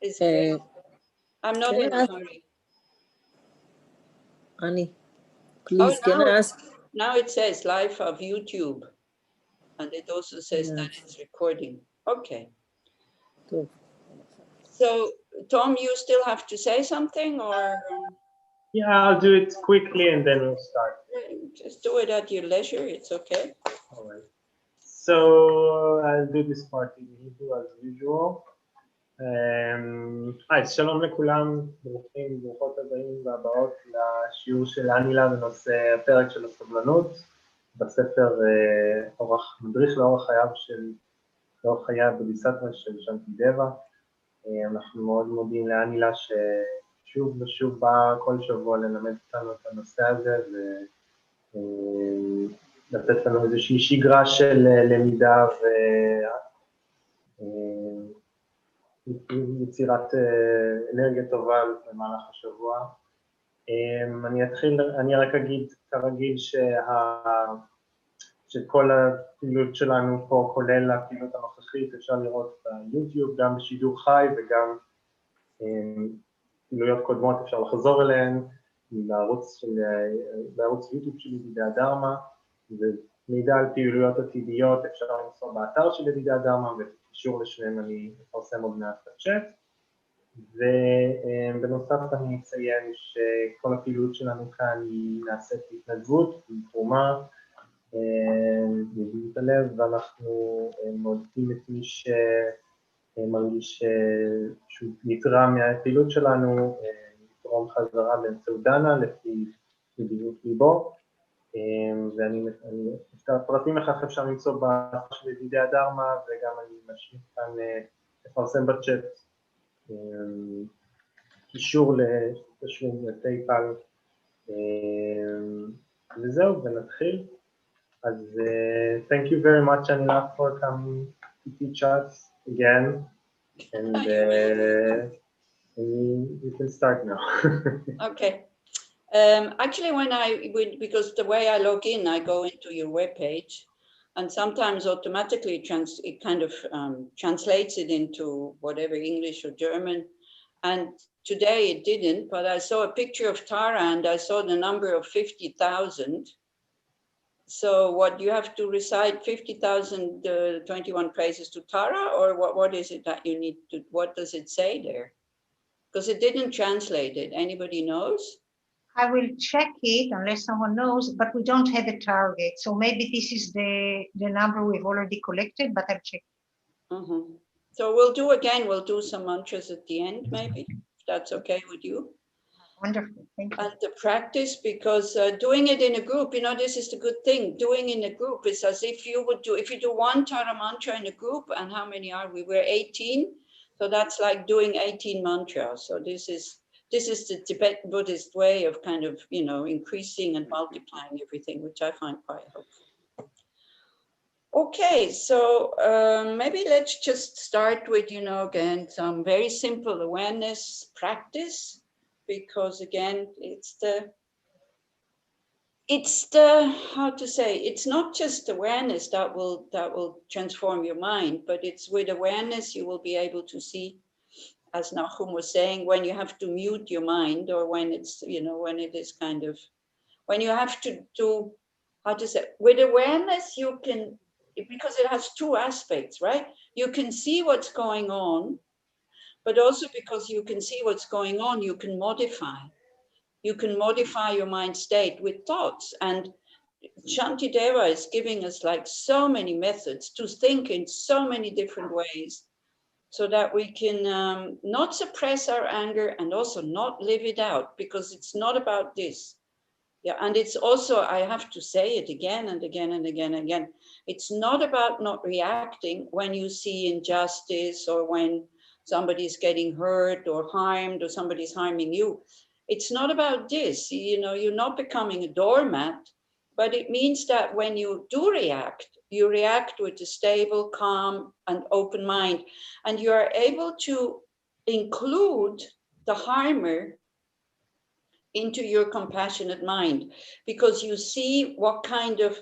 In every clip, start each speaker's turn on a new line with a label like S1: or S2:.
S1: It's great. I'm not in a hurry.
S2: Annie, please, can I ask?
S1: Now it says live of YouTube. And it also says that it's recording. Okay. So, Tom, you still have to say something, or?
S3: Yeah, I'll do it quickly and then we'll start.
S1: Just do it at your leisure. It's okay.
S3: All right. So I'll do this part in Hebrew as usual. היי, שלום לכולם, ברוכים, ברוכות הבאים והבאות לשיעור של אנילה בנושא הפרק של הסבלנות בספר מדריך לאורח חייו של לאורח חיי הבודיסטווה של שנטידבה. אנחנו מאוד מודים לאנילה ששוב ושוב באה כל שבוע ללמד אותנו את הנושא הזה ולתת לנו איזושהי שגרה של למידה יצירת אנרגיה טובה במהלך השבוע. אני רק אגיד כרגיל שכל הפעילות שלנו פה, כולל הפעילות הנוכחית, אפשר לראות ביוטיוב, גם בשידור חי וגם פעילויות קודמות אפשר לחזור אליהן, בערוץ יוטיוב של ידידי הדרמה, ומידע על פעילויות עתידיות אפשר למצוא באתר של ידידי הדרמה, קישור לשניהם אני אפרסם עוד מעט בצ'אט, ובנוסף אני אציין שכל הפעילות שלנו כאן היא נעשית בהתנדבות, בתרומה, בבריאות הלב, ואנחנו מעודדים את מי שמרגיש שהוא נתרם מהפעילות שלנו, לתרום חזרה באמצעות דנה לפי בריאות ליבו, את הפרטים לכך אפשר למצוא באתר של ידידי הדרמה, וגם אני משאיר כאן לפרסם בצ'אט קישור לתשלום לפייפל, וזהו, ונתחיל. אז thank you very much, Anila, for coming to teach us again, and we can start now.
S1: Okay. Actually, because the way I log in, I go into your webpage, and sometimes automatically it kind of translates it into whatever, English or German. And today it didn't, but I saw a picture of Tara and I saw the number of 50,000. So what, you have to recite 50,000 21 praises to Tara, or what is it that you need to, what does it say there? Because it didn't translate it. Anybody knows?
S4: I will check it unless someone knows, but we don't have a target. So maybe this is the number we've already collected, but I'll check.
S1: Mm-hmm. So we'll do some mantras at the end, maybe, if that's okay with you.
S4: Wonderful, thank you.
S1: And the practice, because doing it in a group, this is the good thing. Doing in a group is as if you do one Tara mantra in a group, and how many are we? We're 18. So that's like doing 18 mantras. So this is the Tibetan Buddhist way of kind of, increasing and multiplying everything, which I find quite helpful. Okay, so maybe let's just start with, again, some very simple awareness practice, because again, it's how to say, it's not just awareness that will transform your mind, but it's with awareness you will be able to see, as Nahum was saying, when you have to mute your mind, or when it's, when it is kind of, when you have to do, how to say, with awareness you can, because it has two aspects, right? You can see what's going on, but also because you can see what's going on, you can modify. You can modify your mind state with thoughts. And Shantideva is giving us like so many methods to think in so many different ways, so that we can not suppress our anger and also not live it out, because it's not about this. Yeah, and it's also, I have to say it again and again and again and again, it's not about not reacting when you see injustice, or when somebody's getting hurt or harmed, or somebody's harming you. It's not about this, you're not becoming a doormat, but it means that when you do react, you react with a stable, calm, and open mind, and you are able to include the harmer into your compassionate mind, because you see what kind of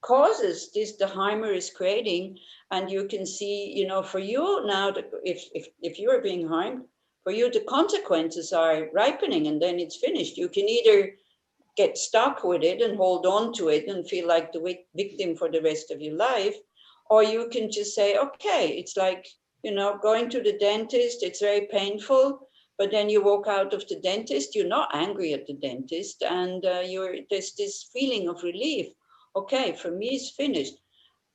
S1: causes this the harmer is creating. And you can see, you know, for you now, that if you are being harmed, for you the consequences are ripening, and then it's finished. You can either get stuck with it and hold on to it and feel like the victim for the rest of your life, or you can just say, okay, it's like, you know, going to the dentist, it's very painful, but then you walk out of the dentist, you're not angry at the dentist, and there's this feeling of relief. Okay, for me it's finished.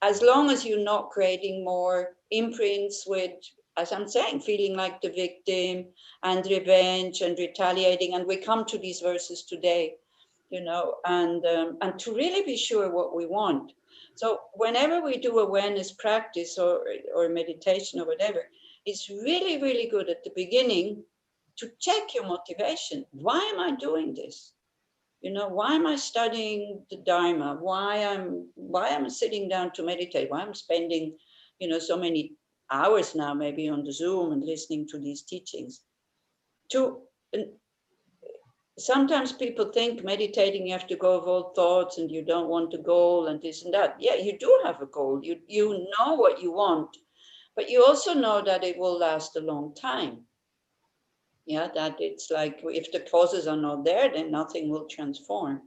S1: As long as you're not creating more imprints with, as I'm saying, feeling like the victim and revenge and retaliating. And we come to these verses today, you know, and to really be sure what we want. So whenever we do awareness practice or meditation or whatever, it's really, really good at the beginning to check your motivation. Why am I doing this? You know, why am I studying the Dharma? Why am I sitting down to meditate? Why I'm spending, you know, so many hours now, maybe on the Zoom and listening to these teachings. Sometimes people think meditating, you have to go of all thoughts and you don't want a goal and this and that. Yeah, you do have a goal. You know what you want, but you also know that it will last a long time. Yeah, that it's like if the causes are not there, then nothing will transform.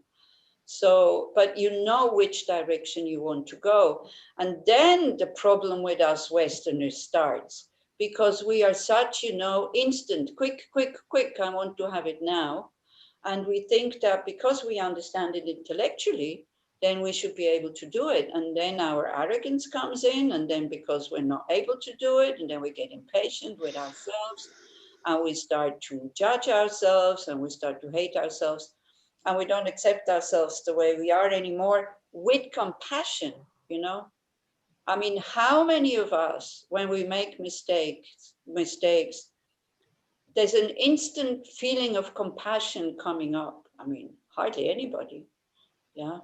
S1: So, but you know which direction you want to go. And then the problem with us Westerners starts, because we are such, you know, instant, quick, I want to have it now. And we think that because we understand it intellectually, then we should be able to do it. And then our arrogance comes in, and then because we're not able to do it, and then we get impatient with ourselves, and we start to judge ourselves, and we start to hate ourselves, and we don't accept ourselves the way we are anymore with compassion, you know? I mean, how many of us, when we make mistakes, there's an instant feeling of compassion coming up? I mean, hardly anybody, yeah?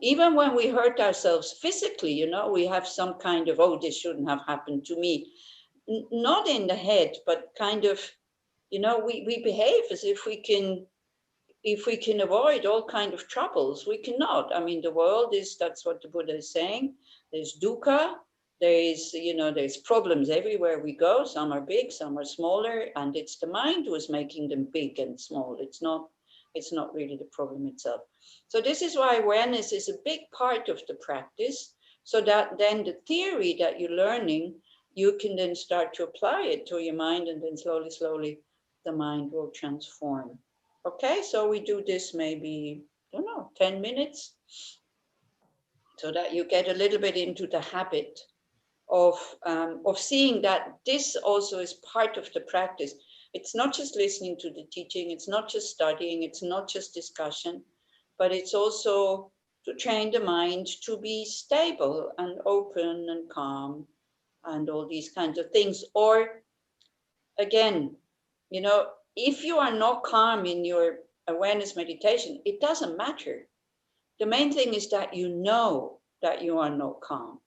S1: Even when we hurt ourselves physically, you know, we have some kind of, oh, this shouldn't have happened to me. Not in the head, but kind of, you know, we behave as if we can avoid all kind of troubles. We cannot. I mean, the world is, that's what the Buddha is saying. There's dukkha, there's problems everywhere we go. Some are big, some are smaller, and it's the mind who is making them big and small. It's not really the problem itself. So this is why awareness is a big part of the practice, so that then the theory that you're learning, you can then start to apply it to your mind, and then slowly, the mind will transform. Okay, so we do this maybe, I don't know, 10 minutes, so that you get a little bit into the habit of seeing that this also is part of the practice. It's not just listening to the teaching, it's not just studying, it's not just discussion, but it's also to train the mind to be stable and open and calm and all these kinds of things. Or again, you know, if you are not calm in your awareness meditation, it doesn't matter. The main thing is that you know that you are not calm.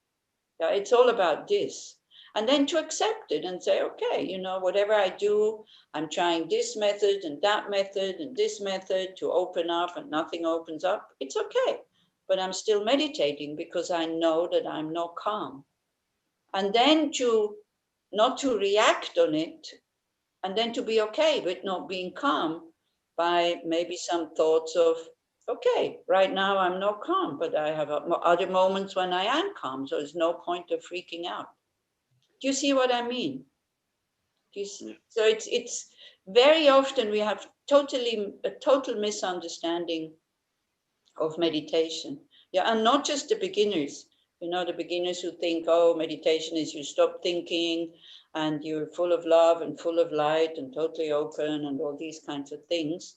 S1: Yeah, it's all about this. And then to accept it and say, okay, you know, whatever I do, I'm trying this method and that method and this method to open up, and nothing opens up. It's okay. But I'm still meditating because I know that I'm not calm. And then not to react on it, and then to be okay with not being calm by maybe some thoughts of, okay, right now I'm not calm, but I have other moments when I am calm, so there's no point of freaking out. Do you see what I mean? Do you see? So it's very often we have a total misunderstanding of meditation. Yeah, and not just the beginners. You know, the beginners who think, oh, meditation is you stop thinking and you're full of love and full of light and totally open and all these kinds of things,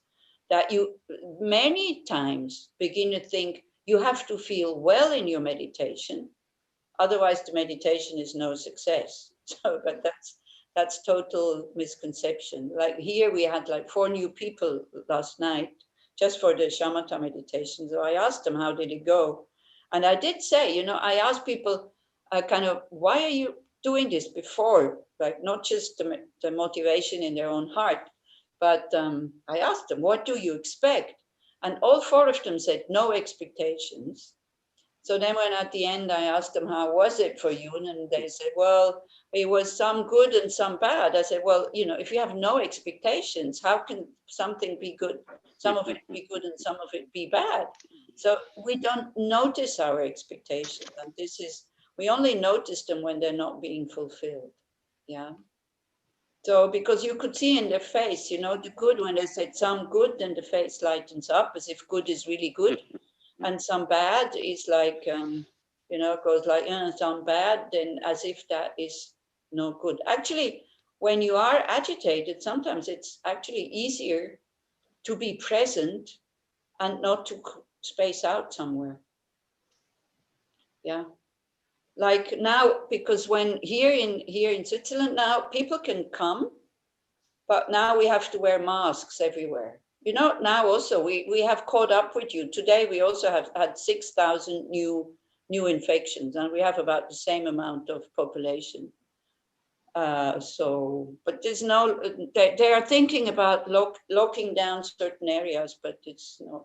S1: that you many times begin to think you have to feel well in your meditation, otherwise the meditation is no success. So, but that's total misconception. Like here we had like 4 new people last night just for the shamatha meditation. So I asked them, how did it go? And I did say, you know, I asked people kind of, why are you doing this before? Like not just the motivation in their own heart, but I asked them, what do you expect? And all 4 of them said, no expectations. So then when at the end I asked them, how was it for you? And they said, well, it was some good and some bad. I said, well, you know, if you have no expectations, how can something be good? Some of it be good and some of it be bad. So we don't notice our expectations. And this is, we only notice them when they're not being fulfilled. Yeah. So because you could see in their face, you know, the good, when they said some good, then the face lightens up as if good is really good. And some bad is like, you know, goes like, some bad, then as if that is no good. Actually, when you are agitated, sometimes it's actually easier to be present and not to space out somewhere. Yeah. Like now, because when here in Switzerland now, people can come, but now we have to wear masks everywhere. You know, now also we have caught up with you. Today we also have had 6,000 new infections, and we have about the same amount of population. But there's no, they are thinking about locking down certain areas, but it's not,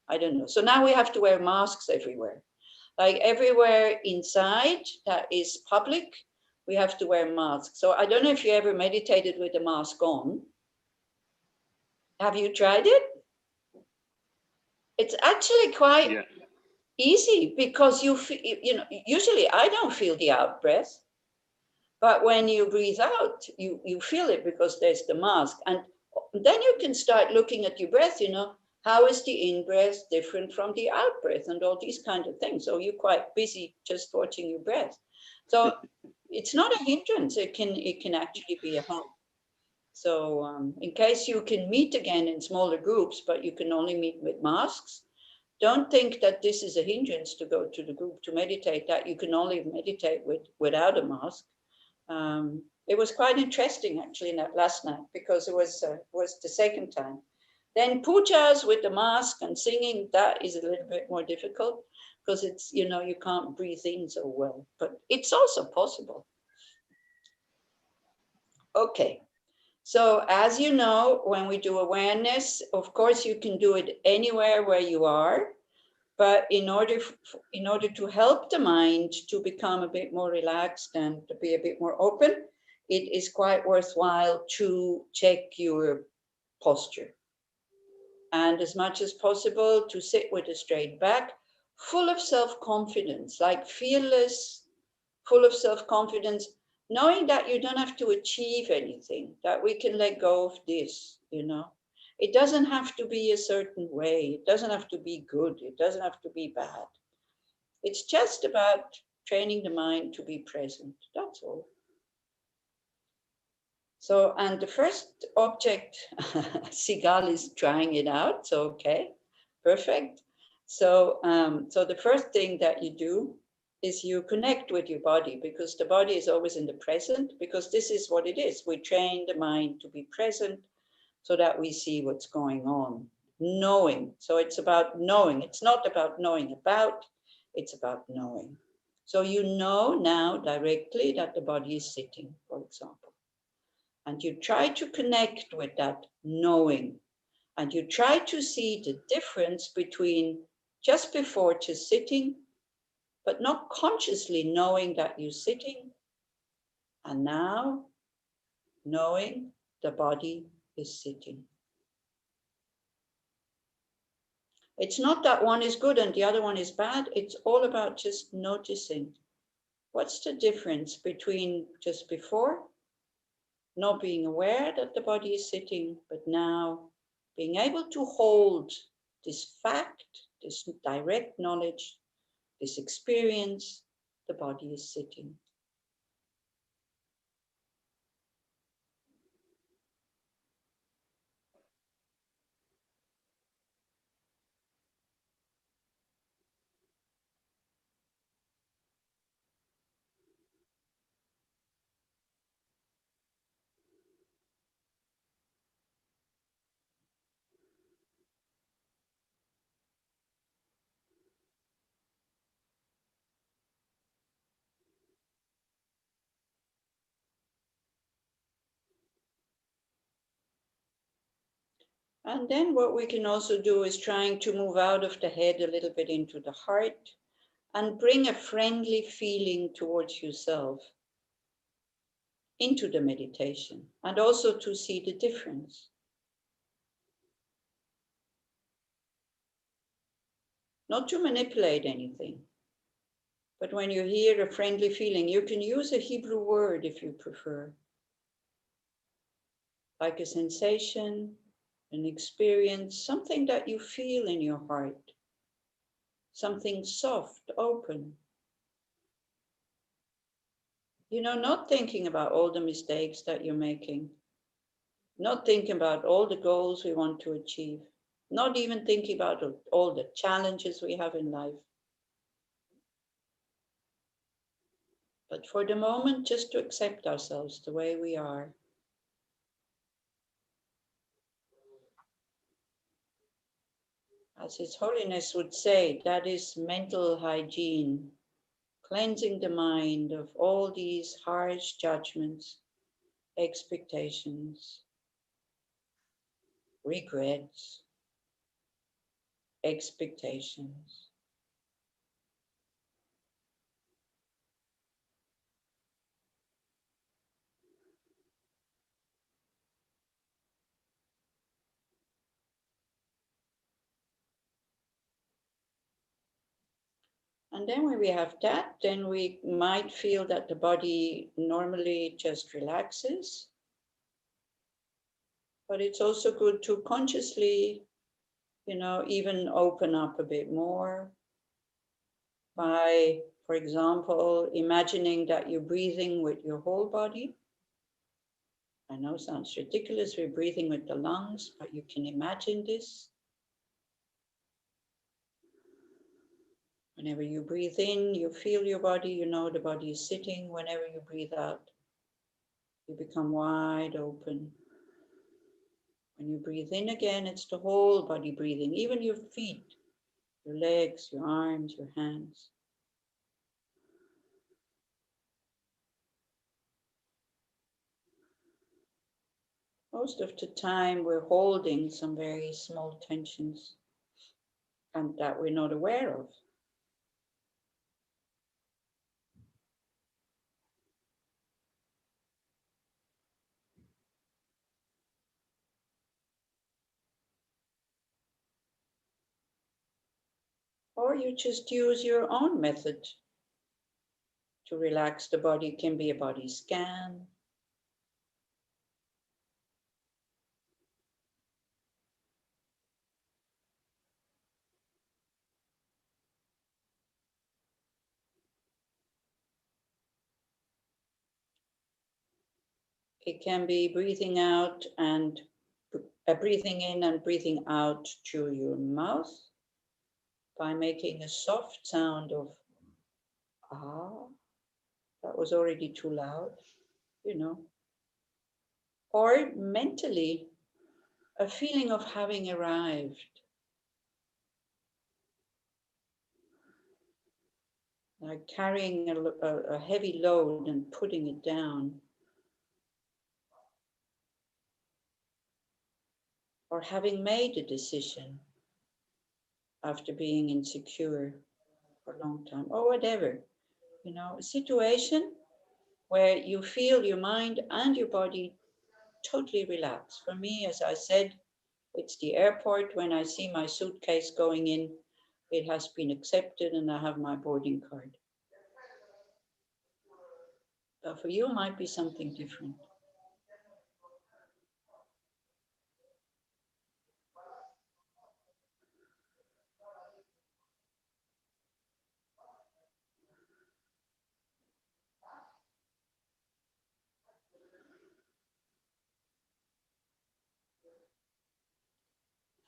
S1: I don't know. So now we have to wear masks everywhere. Like everywhere inside that is public, we have to wear masks. So I don't know if you ever meditated with a mask on. Have you tried it? It's actually quite easy because you feel, you know, usually I don't feel the out breath, but when you breathe out, you feel it because there's the mask. And then you can start looking at your breath, you know, how is the in-breath different from the out-breath and all these kind of things. So you're quite busy just watching your breath. So it's not a hindrance, it can actually be a help. So in case you can meet again in smaller groups, but you can only meet with masks, don't think that this is a hindrance to go to the group to meditate, that you can only meditate without a mask. It was quite interesting actually last night because it was the second time. Then pujas with the mask and singing, that is a little bit more difficult because it's, you know, you can't breathe in so well, but it's also possible. Okay. So as you know, when we do awareness, of course, you can do it anywhere where you are, but in order to help the mind to become a bit more relaxed and to be a bit more open, it is quite worthwhile to check your posture. And as much as possible, to sit with a straight back, full of self-confidence, like fearless, full of self-confidence, knowing that you don't have to achieve anything, that we can let go of this, you know. It doesn't have to be a certain way. It doesn't have to be good. It doesn't have to be bad. It's just about training the mind to be present. That's all. So, and the first object, Sigal is trying it out. So, okay, perfect. So, so the first thing that you do is you connect with your body, because the body is always in the present, because this is what it is. We train the mind to be present so that we see what's going on, knowing. So it's about knowing. It's not about knowing about, it's about knowing. So you know now directly that the body is sitting, for example. And you try to connect with that knowing. And you try to see the difference between just before just sitting, but not consciously knowing that you're sitting, and now knowing the body is sitting. It's not that one is good and the other one is bad. It's all about just noticing. What's the difference between just before, not being aware that the body is sitting, but now being able to hold this fact, this direct knowledge, this experience, the body is sitting. And then what we can also do is trying to move out of the head a little bit into the heart. and bring a friendly feeling towards yourself into the meditation, and also to see the difference. Not to manipulate anything, but when you hear a friendly feeling, you can use a Hebrew word if you prefer, like a sensation, an experience, something that you feel in your heart, something soft, open. You know, not thinking about all the mistakes that you're making, not thinking about all the goals we want to achieve, not even thinking about all the challenges we have in life. But for the moment, just to accept ourselves the way we are. As His Holiness would say, that is mental hygiene, cleansing the mind of all these harsh judgments, expectations, regrets, expectations. And then when we have that, then we might feel that the body normally just relaxes. But it's also good to consciously, you know, even open up a bit more by, for example, imagining that you're breathing with your whole body. I know it sounds ridiculous, we're breathing with the lungs, but you can imagine this. Whenever you breathe in, you feel your body, you know the body is sitting. Whenever you breathe out, you become wide open. When you breathe in again, it's the whole body breathing, even your feet, your legs, your arms, your hands. Most of the time we're holding some very small tensions and that we're not aware of. Or you just use your own method to relax the body. It can be a body scan. It can be breathing out and breathing in and breathing out through your mouth by making a soft sound of ah. That was already too loud, you know. Or mentally, a feeling of having arrived. Like carrying a heavy load and putting it down. Or having made a decision after being insecure for a long time, or whatever. You know, a situation where you feel your mind and your body totally relax. For me, as I said, it's the airport. When I see my suitcase going in, it has been accepted and I have my boarding card. But for you, it might be something different.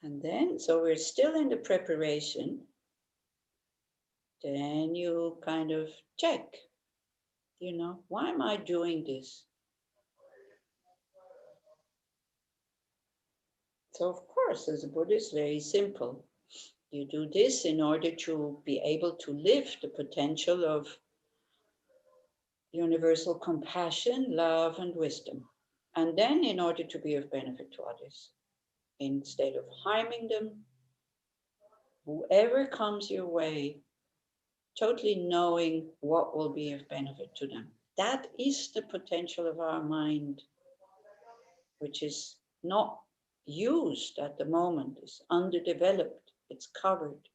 S1: And then, so we're still in the preparation. Then you kind of check, you know, why am I doing this? So of course, as a Buddhist, very simple. You do this in order to be able to live the potential of universal compassion, love, and wisdom. And then in order to be of benefit to others, instead of harming them, whoever comes your way, totally knowing what will be of benefit to them. That is the potential of our mind, which is not used at the moment, is underdeveloped, it's covered.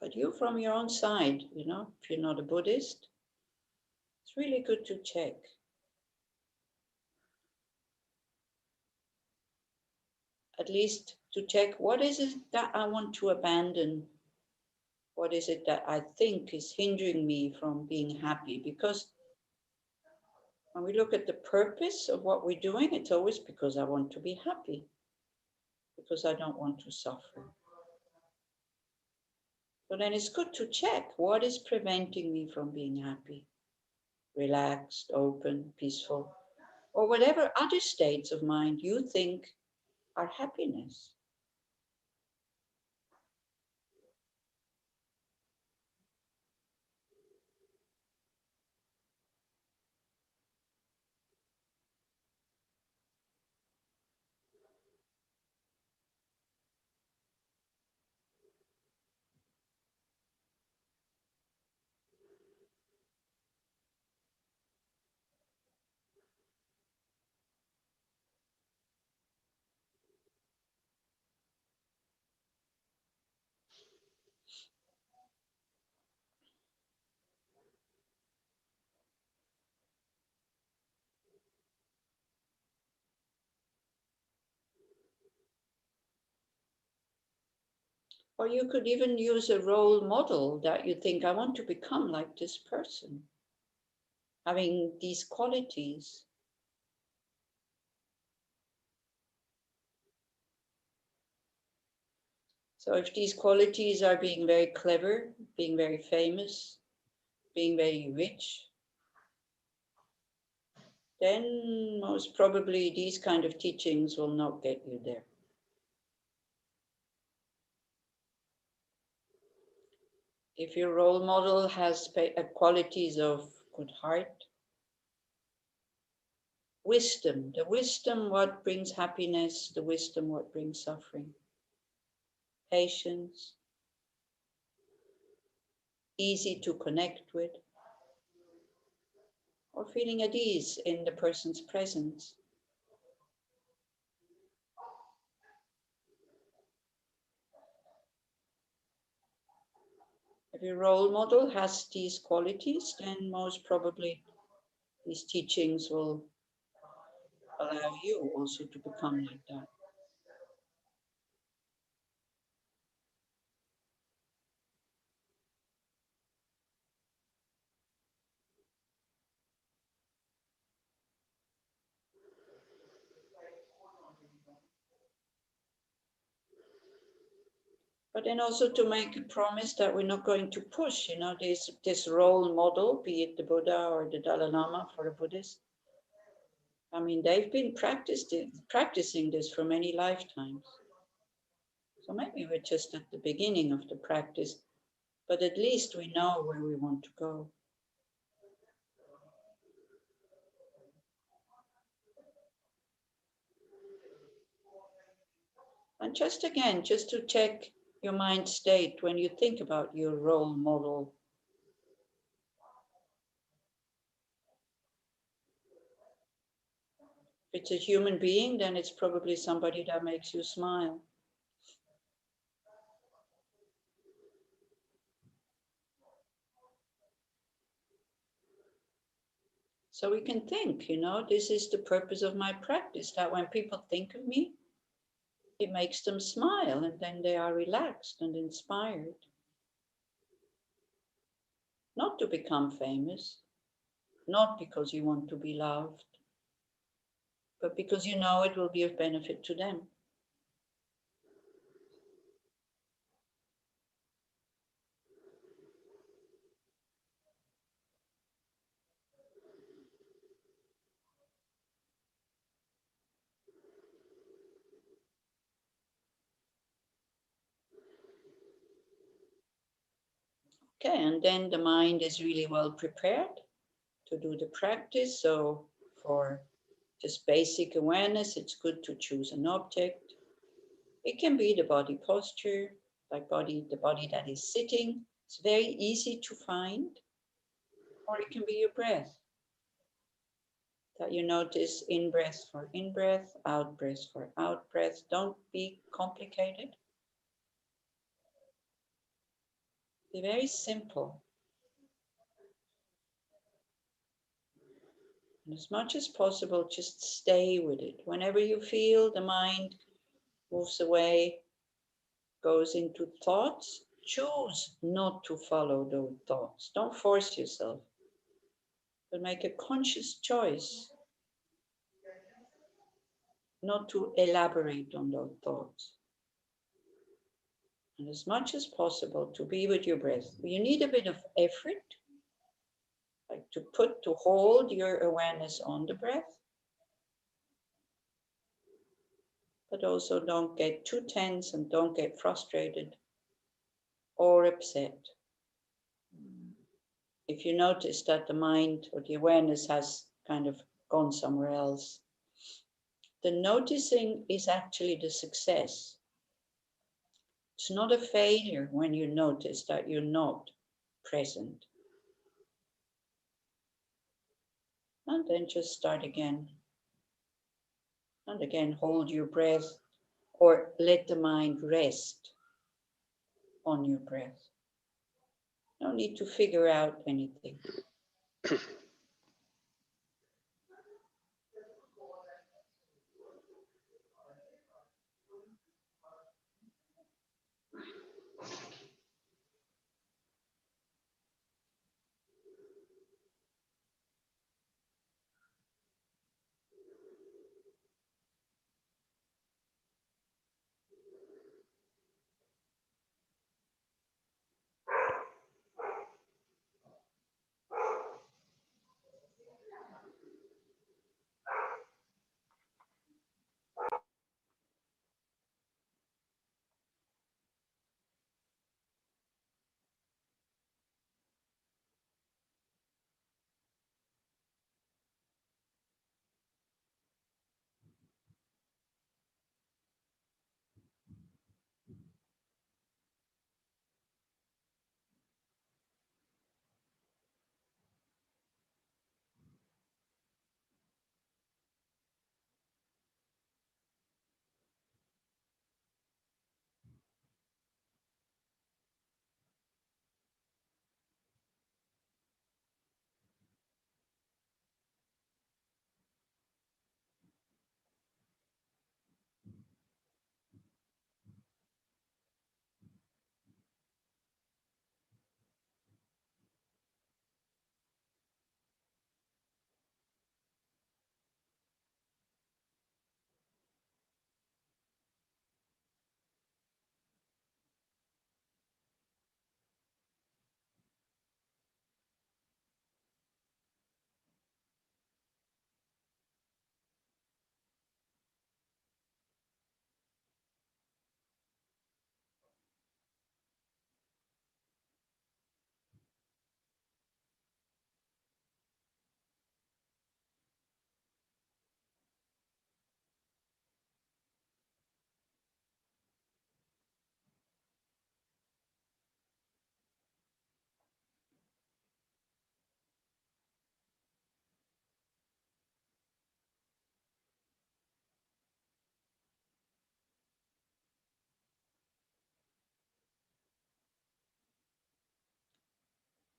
S1: But you from your own side, you know, if you're not a Buddhist, it's really good to check. At least to check, what is it that I want to abandon? What is it that I think is hindering me from being happy? Because when we look at the purpose of what we're doing, it's always because I want to be happy, because I don't want to suffer. So then it's good to check, what is preventing me from being happy, relaxed, open, peaceful, or whatever other states of mind you think are happiness. Or you could even use a role model that you think, I want to become like this person, having these qualities. So if these qualities are being very clever, being very famous, being very rich, then most probably these kind of teachings will not get you there. If your role model has qualities of good heart, wisdom, the wisdom what brings happiness, the wisdom what brings suffering, patience, easy to connect with, or feeling at ease in the person's presence. If your role model has these qualities, then most probably these teachings will allow you also to become like that. But then also to make a promise that we're not going to push, you know, this role model, be it the Buddha or the Dalai Lama for a Buddhist. I mean, they've been practicing this for many lifetimes. So maybe we're just at the beginning of the practice, but at least we know where we want to go. And just again, just to check your mind state when you think about your role model. If it's a human being, then it's probably somebody that makes you smile. So we can think, you know, this is the purpose of my practice, that when people think of me, it makes them smile and then they are relaxed and inspired. Not to become famous, not because you want to be loved, but because you know it will be of benefit to them. Okay, and then the mind is really well prepared to do the practice. So for just basic awareness, it's good to choose an object, It can be the body posture, like the body that is sitting. It's very easy to find. Or it can be your breath. That you notice in breath for in breath, out breath for out breath. Don't be complicated. Be very simple. And as much as possible, just stay with it. Whenever you feel the mind moves away, goes into thoughts, choose not to follow those thoughts. Don't force yourself, but make a conscious choice not to elaborate on those thoughts. And as much as possible to be with your breath. You need a bit of effort, like to hold your awareness on the breath. But also don't get too tense and don't get frustrated or upset. If you notice that the mind or the awareness has kind of gone somewhere else, the noticing is actually the success. It's not a failure when you notice that you're not present. And then just start again. And again, hold your breath or let the mind rest on your breath. No need to figure out anything.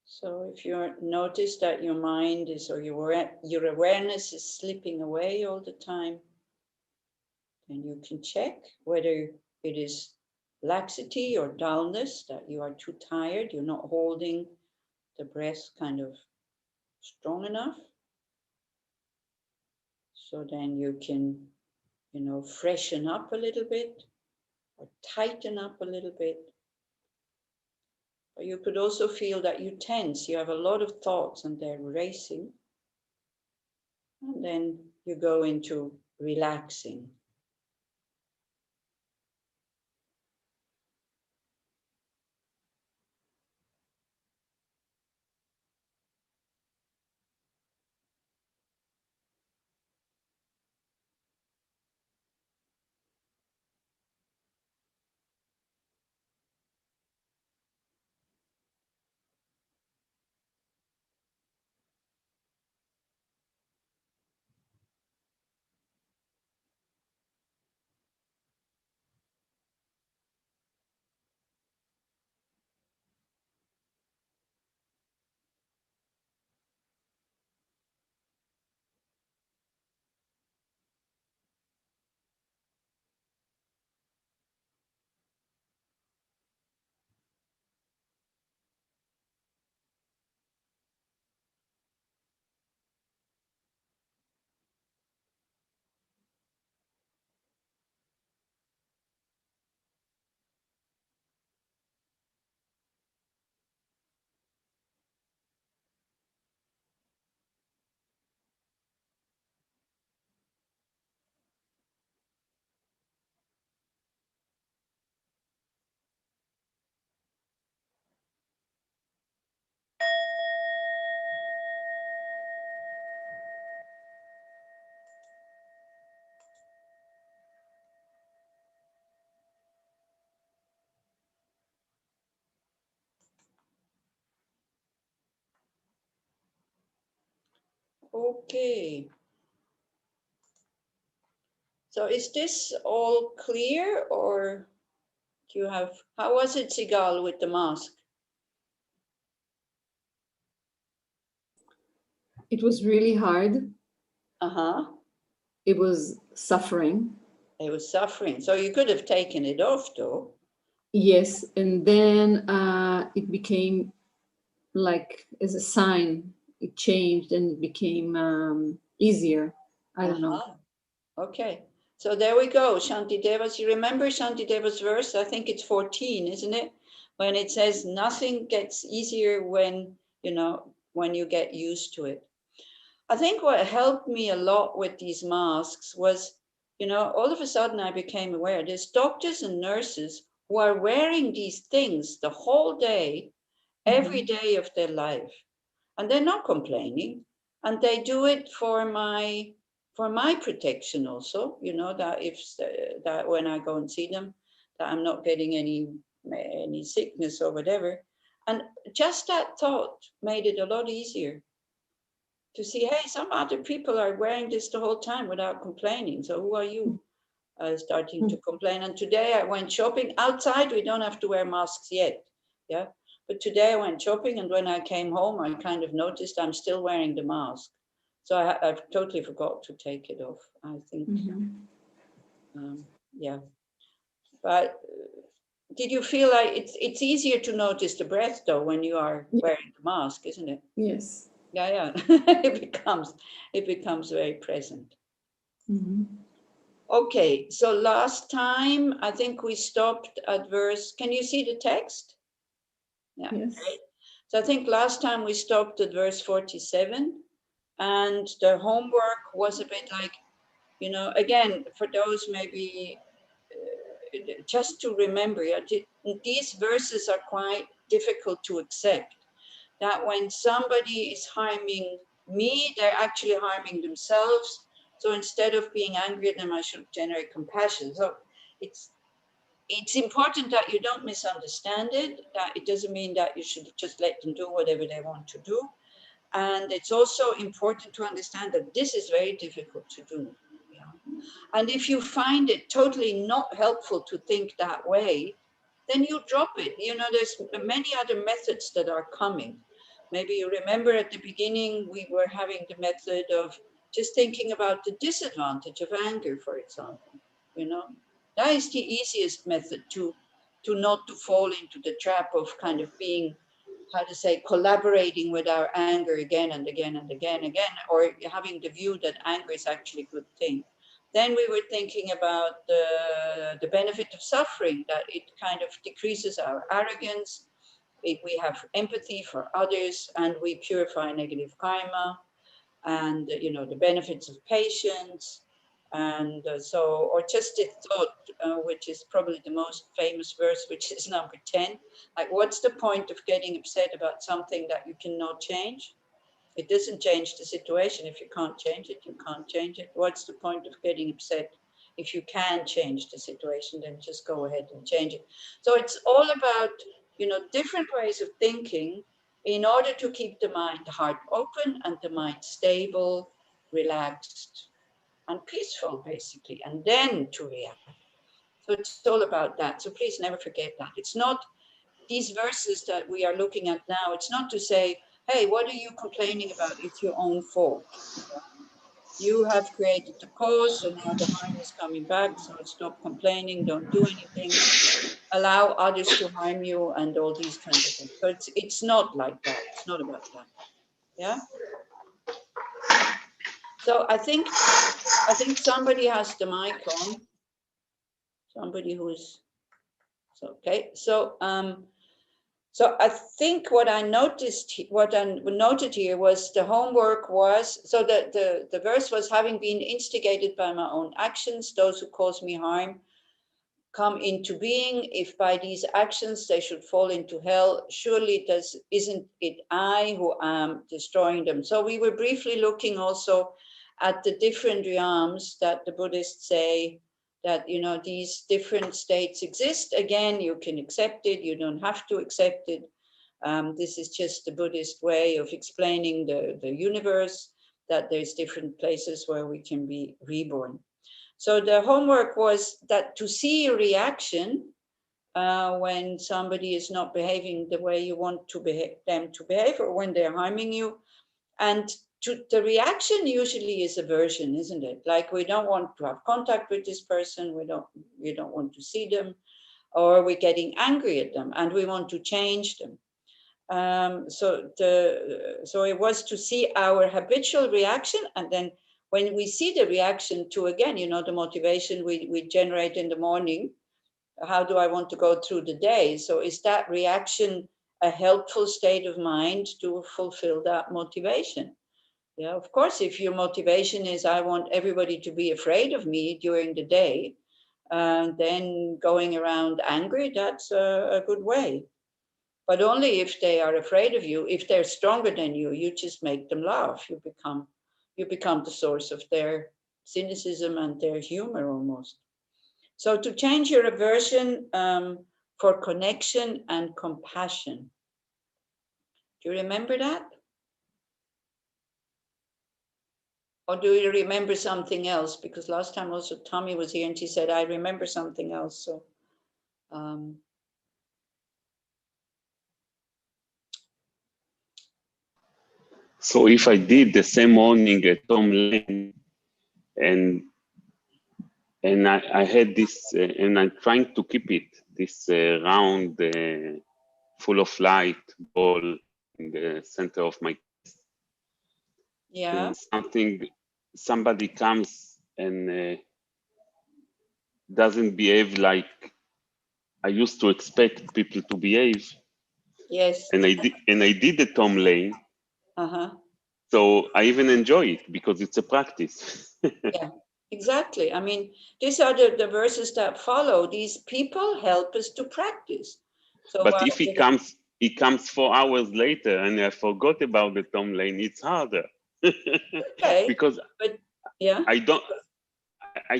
S1: So if you notice that your mind is, or your awareness is slipping away all the time, then you can check whether it is laxity or dullness, that you are too tired, you're not holding the breath kind of strong enough. So then you can, freshen up a little bit or tighten up a little bit. But you could also feel that you tense, you have a lot of thoughts and they're racing. And then you go into relaxing. Okay. So is this all clear, or do you have, how was it, Sigal, with the mask?
S2: It was really hard.
S1: Uh-huh.
S2: It was suffering.
S1: It was suffering. So you could have taken it off, though.
S2: Yes, and then it became like as a sign. It changed and it became easier. I don't know.
S1: Okay. So there we go. Shantideva's. You remember Shantideva's verse? I think it's 14, isn't it? When it says nothing gets easier when, when you get used to it. I think what helped me a lot with these masks was, all of a sudden I became aware there's doctors and nurses who are wearing these things the whole day, every day of their life, and they're not complaining, and they do it for my protection also, that if that when I go and see them, that I'm not getting any sickness or whatever. And just that thought made it a lot easier to see, hey, some other people are wearing this the whole time without complaining. So who are you starting to complain? And today I went shopping outside. We don't have to wear masks yet. Yeah. But today I went shopping, and when I came home, I kind of noticed I'm still wearing the mask. So I've totally forgot to take it off, I think. Yeah. But did you feel like it's easier to notice the breath, though, when you are wearing the mask, isn't it?
S2: Yes.
S1: Yeah. it becomes very present. Okay, so last time I think we stopped at verse. Can you see the text? Yeah.
S2: Yes.
S1: Great. So I think last time we stopped at verse 47, and the homework was a bit like, again, for those maybe just to remember, these verses are quite difficult to accept. That when somebody is harming me, they're actually harming themselves. So instead of being angry at them, I should generate compassion. So it's important that you don't misunderstand it, that it doesn't mean that you should just let them do whatever they want to do. And it's also important to understand that this is very difficult to do. And if you find it totally not helpful to think that way, then you drop it. There's many other methods that are coming. Maybe you remember at the beginning, we were having the method of just thinking about the disadvantage of anger, for example. That is the easiest method to not to fall into the trap of kind of being, collaborating with our anger again and again and again, or having the view that anger is actually a good thing. Then we were thinking about the benefit of suffering, that it kind of decreases our arrogance. We have empathy for others, and we purify negative karma, and the benefits of patience. And or just the thought, which is probably the most famous verse, which is number 10. Like, what's the point of getting upset about something that you cannot change? It doesn't change the situation. If you can't change it, you can't change it. What's the point of getting upset? If you can change the situation, then just go ahead and change it. So it's all about, different ways of thinking in order to keep the mind, the heart open, and the mind stable, relaxed, and peaceful, basically, and then to react. So it's all about that. So please never forget that. It's not these verses that we are looking at now. It's not to say, hey, what are you complaining about? It's your own fault. You have created the cause, so now the harm is coming back. So stop complaining, don't do anything, allow others to harm you, and all these kinds of things. So it's not like that. It's not about that. Yeah. So I think somebody has the mic on. Somebody who's okay. So I think what I noted here was the homework was, so that the verse was, having been instigated by my own actions, those who cause me harm come into being. If by these actions they should fall into hell, surely isn't it I who am destroying them? So we were briefly looking also at the different realms that the Buddhists say that, these different states exist. Again, you can accept it, you don't have to accept it. This is just the Buddhist way of explaining the universe. that there's different places where we can be reborn. So the homework was that to see a reaction when somebody is not behaving the way you want to them to behave, or when they're harming you. And the reaction usually is aversion, isn't it? Like, we don't want to have contact with this person, we don't want to see them, or we're getting angry at them and we want to change them. So it was to see our habitual reaction, and then when we see the reaction to, again, you know, the motivation we generate in the morning, how do I want to go through the day? So is that reaction a helpful state of mind to fulfill that motivation? Yeah, of course, if your motivation is, I want everybody to be afraid of me during the day, then going around angry, that's a good way. But only if they are afraid of you. If they're stronger than you, you just make them laugh. You become the source of their cynicism and their humor almost. So to change your aversion for connection and compassion. Do you remember that? Or do you remember something else? Because last time also Tommy was here and she said, I remember something else. So
S5: so if I did the same morning at Tom Lane, and I had this, and I'm trying to keep it, this round, full of light ball in the center of my chest.
S1: yeah.
S5: And somebody comes and doesn't behave like I used to expect people to behave.
S1: Yes.
S5: And I did the Tom Lane.
S1: Uh-huh.
S5: So I even enjoy it because it's a practice.
S1: Yeah, exactly. I mean, these are the verses that follow. These people help us to practice. So,
S5: but if he comes 4 hours later and I forgot about the Tom Lane, it's harder.
S1: okay.
S5: Because
S1: but yeah,
S5: I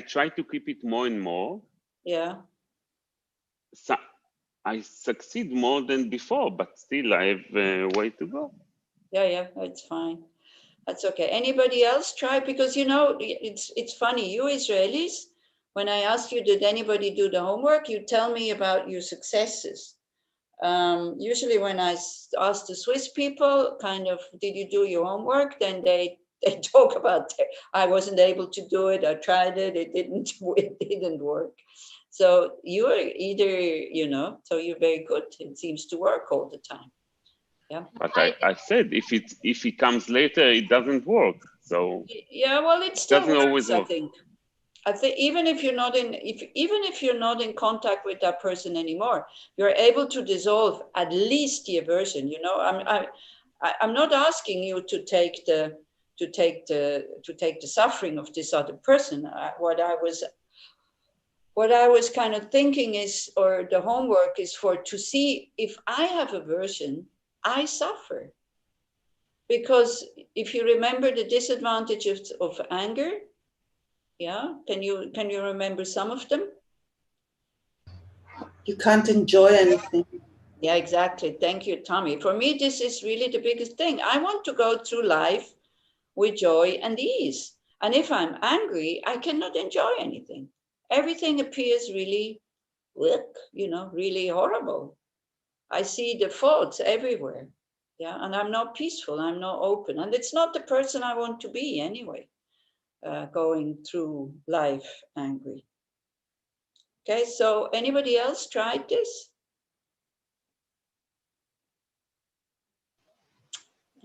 S5: try to keep it more and more.
S1: Yeah.
S5: So I succeed more than before, but still I have a way to go.
S1: Yeah, that's fine. That's okay. Anybody else try? Because, you know, it's funny. You Israelis, when I ask you, did anybody do the homework? You tell me about your successes. Usually when I ask the Swiss people, kind of, did you do your homework? Then they talk about, I wasn't able to do it. I tried it. It didn't work. So you're either, you know, so you're very good. It seems to work all the time. Yeah.
S5: But I said if he comes later, it doesn't work. So
S1: yeah, well, it still
S5: doesn't
S1: works,
S5: always work.
S1: I think even if you're not in contact with that person anymore, you're able to dissolve at least the aversion. You know, I'm not asking you to take the suffering of this other person. What I was kind of thinking is, or the homework is to see if I have aversion, I suffer. Because if you remember the disadvantages of anger, yeah, can you remember some of them?
S6: You can't enjoy anything.
S1: Yeah, exactly. Thank you, Tommy. For me, this is really the biggest thing. I want to go through life with joy and ease. And if I'm angry, I cannot enjoy anything. Everything appears really, you know, really horrible. I see the faults everywhere. Yeah, and I'm not peaceful. I'm not open. And it's not the person I want to be anyway, going through life angry. Okay, so anybody else tried this?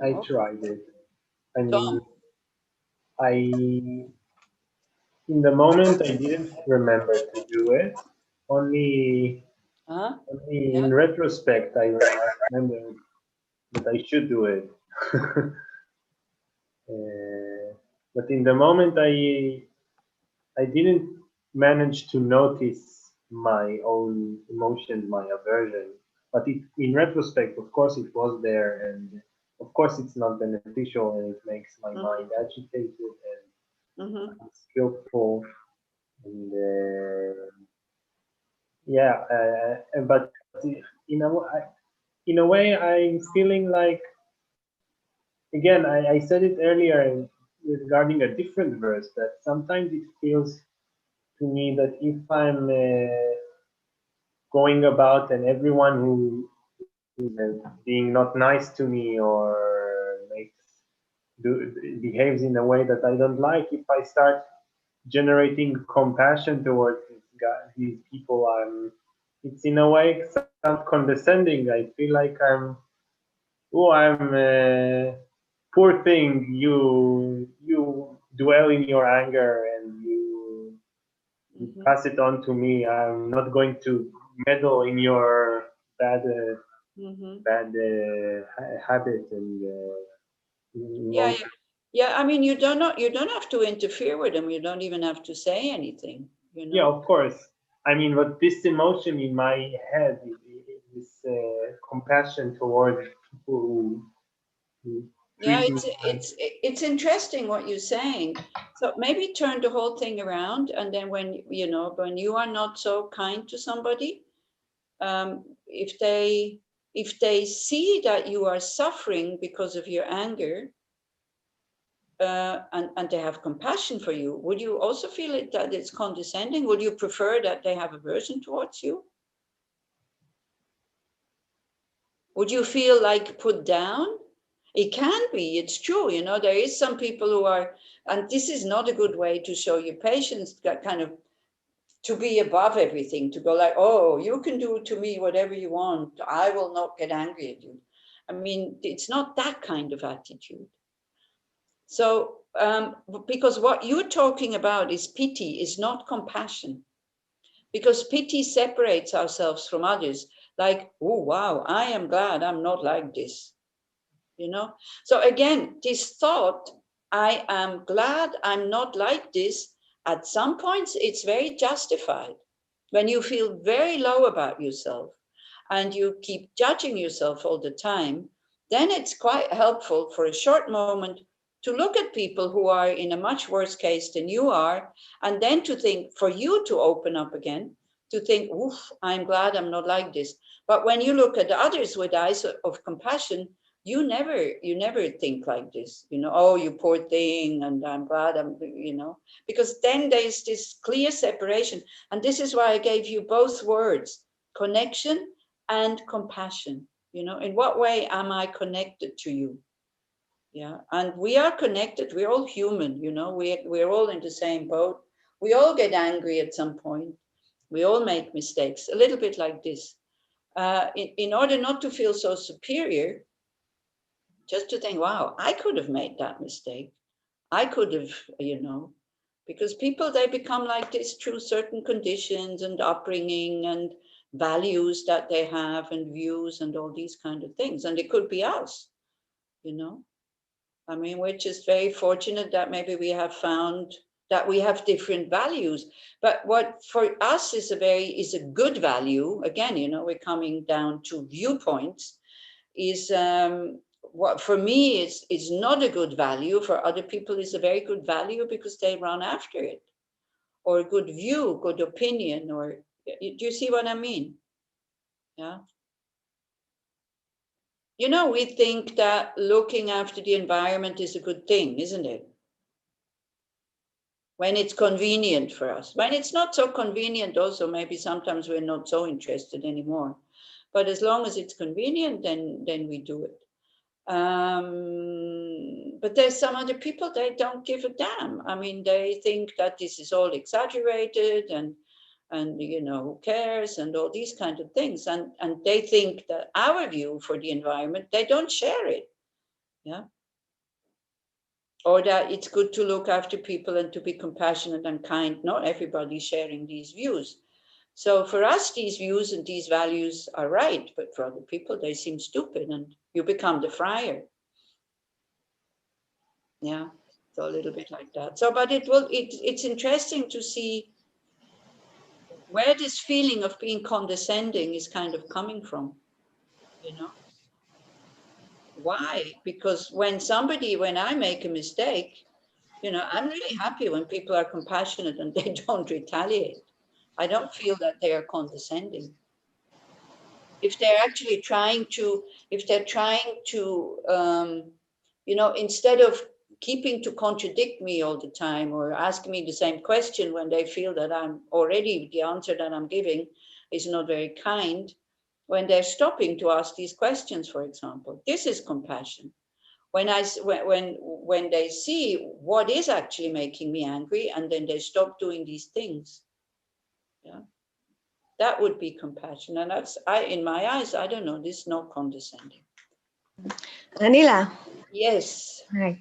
S3: I tried it. I mean, in the moment, I didn't remember to do it. Only in retrospect, I remember that I should do it. But in the moment, I didn't manage to notice my own emotions, my aversion. But in retrospect, of course, it was there, and of course, it's not beneficial, and it makes my mind agitated and unskillful. And but in a way, I'm feeling like, again, I said it earlier, regarding a different verse, that sometimes it feels to me that if I'm going about and everyone who is being not nice to me or behaves in a way that I don't like, if I start generating compassion towards these people, it's in a way somewhat condescending. I feel like I'm poor thing. You dwell in your anger and you pass it on to me. I'm not going to meddle in your bad habit and
S1: yeah. I mean, you don't have to interfere with them. You don't even have to say anything. You know.
S3: Yeah, of course. I mean, but this emotion in my head is compassion towards people who
S1: Yeah,
S3: treat me.
S1: it's interesting what you're saying. So maybe turn the whole thing around, and then when you are not so kind to somebody, if they see that you are suffering because of your anger, and they have compassion for you, would you also feel that it's condescending? Would you prefer that they have aversion towards you? Would you feel like put down? It can be, it's true. There is some people who are, and this is not a good way to show your patience, that kind of to be above everything, to go like, oh, you can do to me whatever you want. I will not get angry at you. I mean, it's not that kind of attitude. So, because what you're talking about is pity, is not compassion. Because pity separates ourselves from others. Like, oh, wow, I am glad I'm not like this. So again, this thought, I am glad I'm not like this, at some points it's very justified. When you feel very low about yourself and you keep judging yourself all the time, then it's quite helpful for a short moment to look at people who are in a much worse case than you are, and then to think, for you to open up again, to think, oof, I'm glad I'm not like this. But when you look at others with eyes of compassion, you never think like this, oh, you poor thing, and I'm glad because then there's this clear separation. And this is why I gave you both words, connection and compassion. In what way am I connected to you? Yeah. And we are connected. We're all human, we're all in the same boat. We all get angry at some point. We all make mistakes, a little bit like this. In order not to feel so superior, just to think, wow, I could have made that mistake. I could have, because people, they become like this through certain conditions and upbringing and values that they have and views and all these kind of things. And it could be us, I mean, we're just very fortunate that maybe we have found that we have different values. But what for us is a good value, again, we're coming down to viewpoints, is what for me is not a good value, for other people is a very good value because they run after it, or a good view, good opinion, or do you see what I mean? Yeah. We think that looking after the environment is a good thing, isn't it? When it's convenient for us. When it's not so convenient, also maybe sometimes we're not so interested anymore. But as long as it's convenient, then we do it. But there's some other people, they don't give a damn. I mean, they think that this is all exaggerated and who cares and all these kind of things. And they think that our view for the environment, they don't share it. Yeah. Or that it's good to look after people and to be compassionate and kind. Not everybody's sharing these views. So for us, these views and these values are right, but for other people, they seem stupid, and you become the friar. Yeah, so a little bit like that. So, but it's interesting to see where this feeling of being condescending is kind of coming from, Why? Because when I make a mistake, I'm really happy when people are compassionate and they don't retaliate. I don't feel that they are condescending. If they're actually trying to, instead of keeping to contradict me all the time or ask me the same question when they feel that I'm already, the answer that I'm giving is not very kind, when they're stopping to ask these questions, for example. This is compassion. When they see what is actually making me angry, and then they stop doing these things. Yeah, that would be compassion. And that's, in my eyes, I don't know, this is not condescending.
S7: Anila.
S1: Yes.
S7: Hi.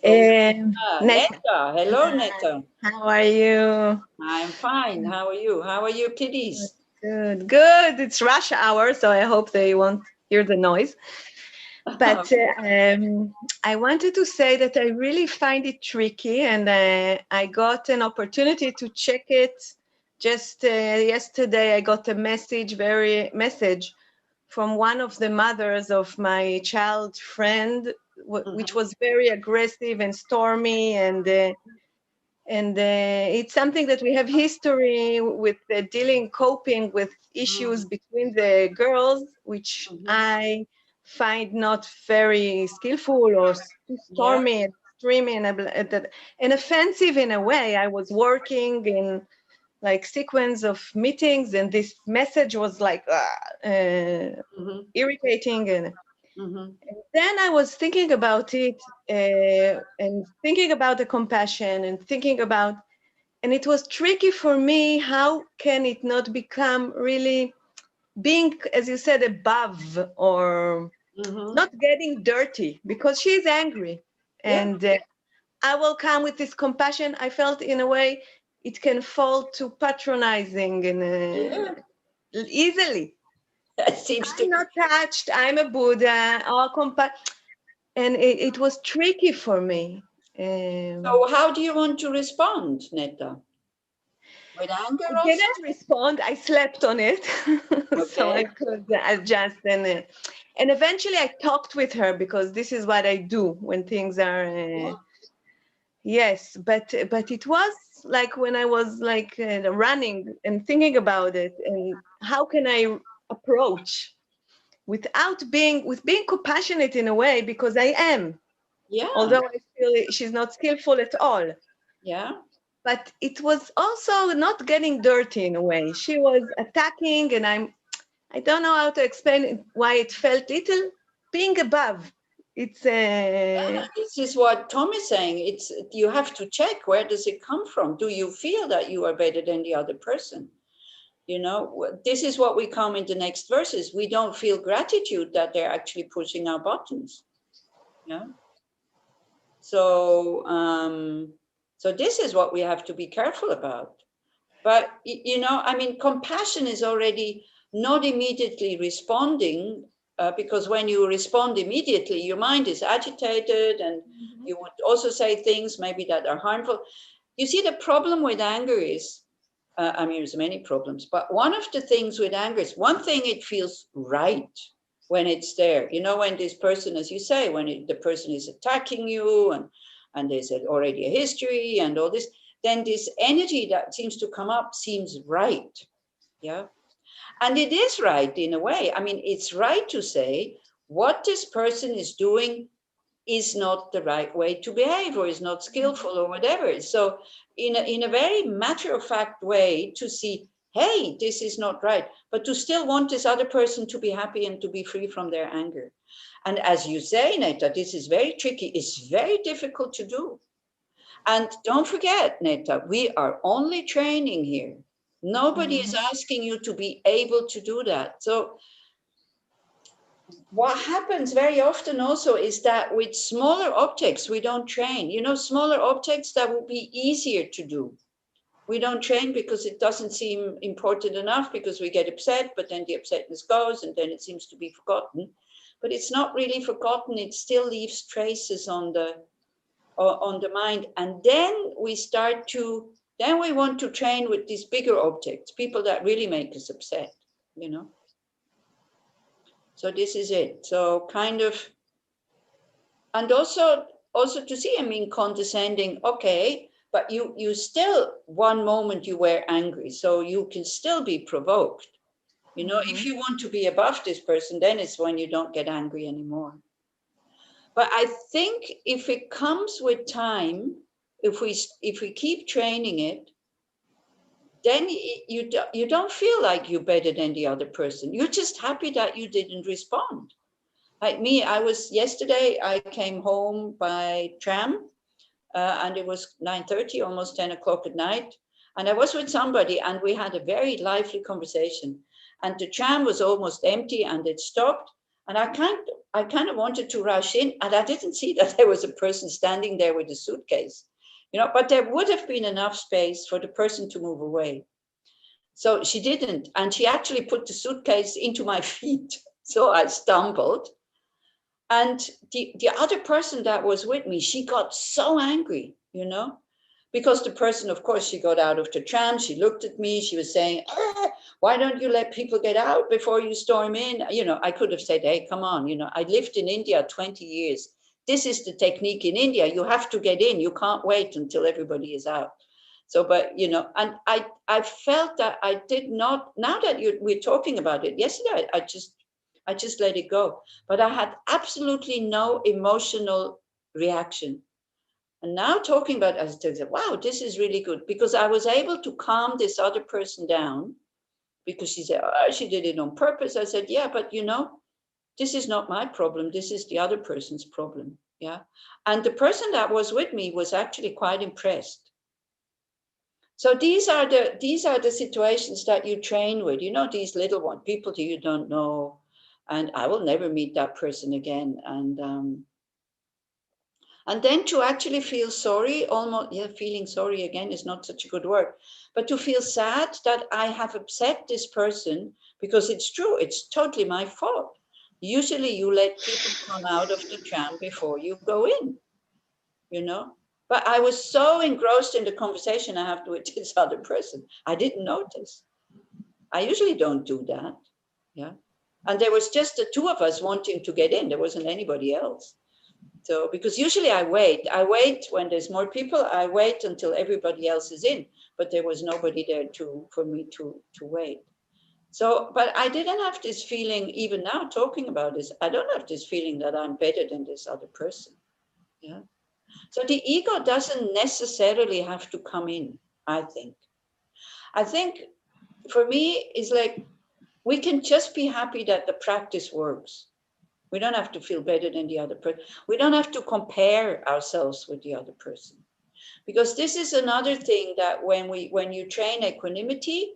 S1: Netta.
S7: Netta.
S1: Hello, Netta.
S7: How are you?
S1: I'm fine. How are you? How are your kiddies?
S7: Good, good. It's rush hour, so I hope they won't hear the noise. But I wanted to say that I really find it tricky, and I got an opportunity to check it just yesterday. I got a message from one of the mothers of my child friend, which was very aggressive and stormy, and it's something that we have history with coping with issues between the girls, which I find not very skillful or too stormy and extreme and offensive in a way. I was working in like sequence of meetings, and this message was like irritating, and then I was thinking about it and thinking about the compassion and thinking about, and it was tricky for me. How can it not become really being, as you said, above or not getting dirty, because she's angry, and I will come with this compassion. I felt in a way it can fall to patronizing and easily.
S1: That seems to
S7: I'm not touched. I'm a Buddha. And it was tricky for me.
S1: So how do you want to respond, Netta? With anger
S7: I
S1: also?
S7: didn't respond. I slept on it, so I could adjust. And eventually I talked with her, because this is what I do when things are. Yes, but it was like when I was like running and thinking about it, and how can I approach with being compassionate in a way, because I am.
S1: Yeah.
S7: Although I feel she's not skillful at all.
S1: Yeah.
S7: But it was also not getting dirty in a way. She was attacking, and I don't know how to explain why it felt little being above. It's
S1: this is what Tom is saying. It's, you have to check, where does it come from? Do you feel that you are better than the other person? You know, this is what we come in the next verses. We don't feel gratitude that they're actually pushing our buttons. Yeah. So, so this is what we have to be careful about. But, you know, I mean, compassion is already not immediately responding, because when you respond immediately, your mind is agitated, and you would also say things maybe that are harmful. You see, the problem with anger is, I mean, there's many problems, but one of the things with anger is, one thing, it feels right when it's there. You know, when this person, as you say, when the person is attacking you, and there's already a history and all this, then this energy that seems to come up seems right. Yeah. And it is right in a way. I mean, it's right to say what this person is doing is not the right way to behave, or is not skillful, or whatever. So in a very matter-of-fact way, to see, hey, this is not right, but to still want this other person to be happy and to be free from their anger. And as you say, Netta, this is very tricky. It's very difficult to do. And don't forget, Netta, we are only training here. Nobody is asking you to be able to do that. So what happens very often also is that with smaller objects, we don't train. You know, smaller objects that will be easier to do. We don't train because it doesn't seem important enough, because we get upset, but then the upsetness goes, and then it seems to be forgotten. But it's not really forgotten. It still leaves traces on the mind. And then we want to train with these bigger objects, people that really make us upset, you know. So this is it. So kind of, and also to see, I mean, condescending, okay, but you still, one moment you were angry, so you can still be provoked. You know, if you want to be above this person, then it's when you don't get angry anymore. But I think if it comes with time, if we keep training it, then you don't feel like you're better than the other person. You're just happy that you didn't respond. Like me, yesterday I came home by tram, and it was 9:30, almost 10 o'clock at night. And I was with somebody and we had a very lively conversation. And the tram was almost empty and it stopped. And I kind of wanted to rush in, and I didn't see that there was a person standing there with a suitcase, but there would have been enough space for the person to move away. So she didn't. And she actually put the suitcase into my feet. So I stumbled. And the other person that was with me, she got so angry, because the person, of course, she got out of the tram. She looked at me. She was saying, why don't you let people get out before you storm in? I could have said, hey, come on. I lived in India 20 years. This is the technique in India. You have to get in. You can't wait until everybody is out. So, but, and I felt that I did not, now that we're talking about it, yesterday, I just let it go. But I had absolutely no emotional reaction. And now talking about it, I said, wow, this is really good, because I was able to calm this other person down, because she said, she did it on purpose. I said, yeah, but this is not my problem. This is the other person's problem. Yeah. And the person that was with me was actually quite impressed. So these are the situations that you train with, these little ones, people that you don't know. And I will never meet that person again. And then to actually feel sorry, feeling sorry again is not such a good word, but to feel sad that I have upset this person, because it's true, it's totally my fault. Usually you let people come out of the tram before you go in, But I was so engrossed in the conversation I have with this other person, I didn't notice. I usually don't do that, yeah. And there was just the two of us wanting to get in. There wasn't anybody else. So, because usually I wait when there's more people, I wait until everybody else is in, but there was nobody there for me to wait. So, but I didn't have this feeling, even now talking about this, I don't have this feeling that I'm better than this other person. Yeah. So the ego doesn't necessarily have to come in, I think. I think for me, it's like, we can just be happy that the practice works. We don't have to feel better than the other person. We don't have to compare ourselves with the other person. Because this is another thing that when you train equanimity,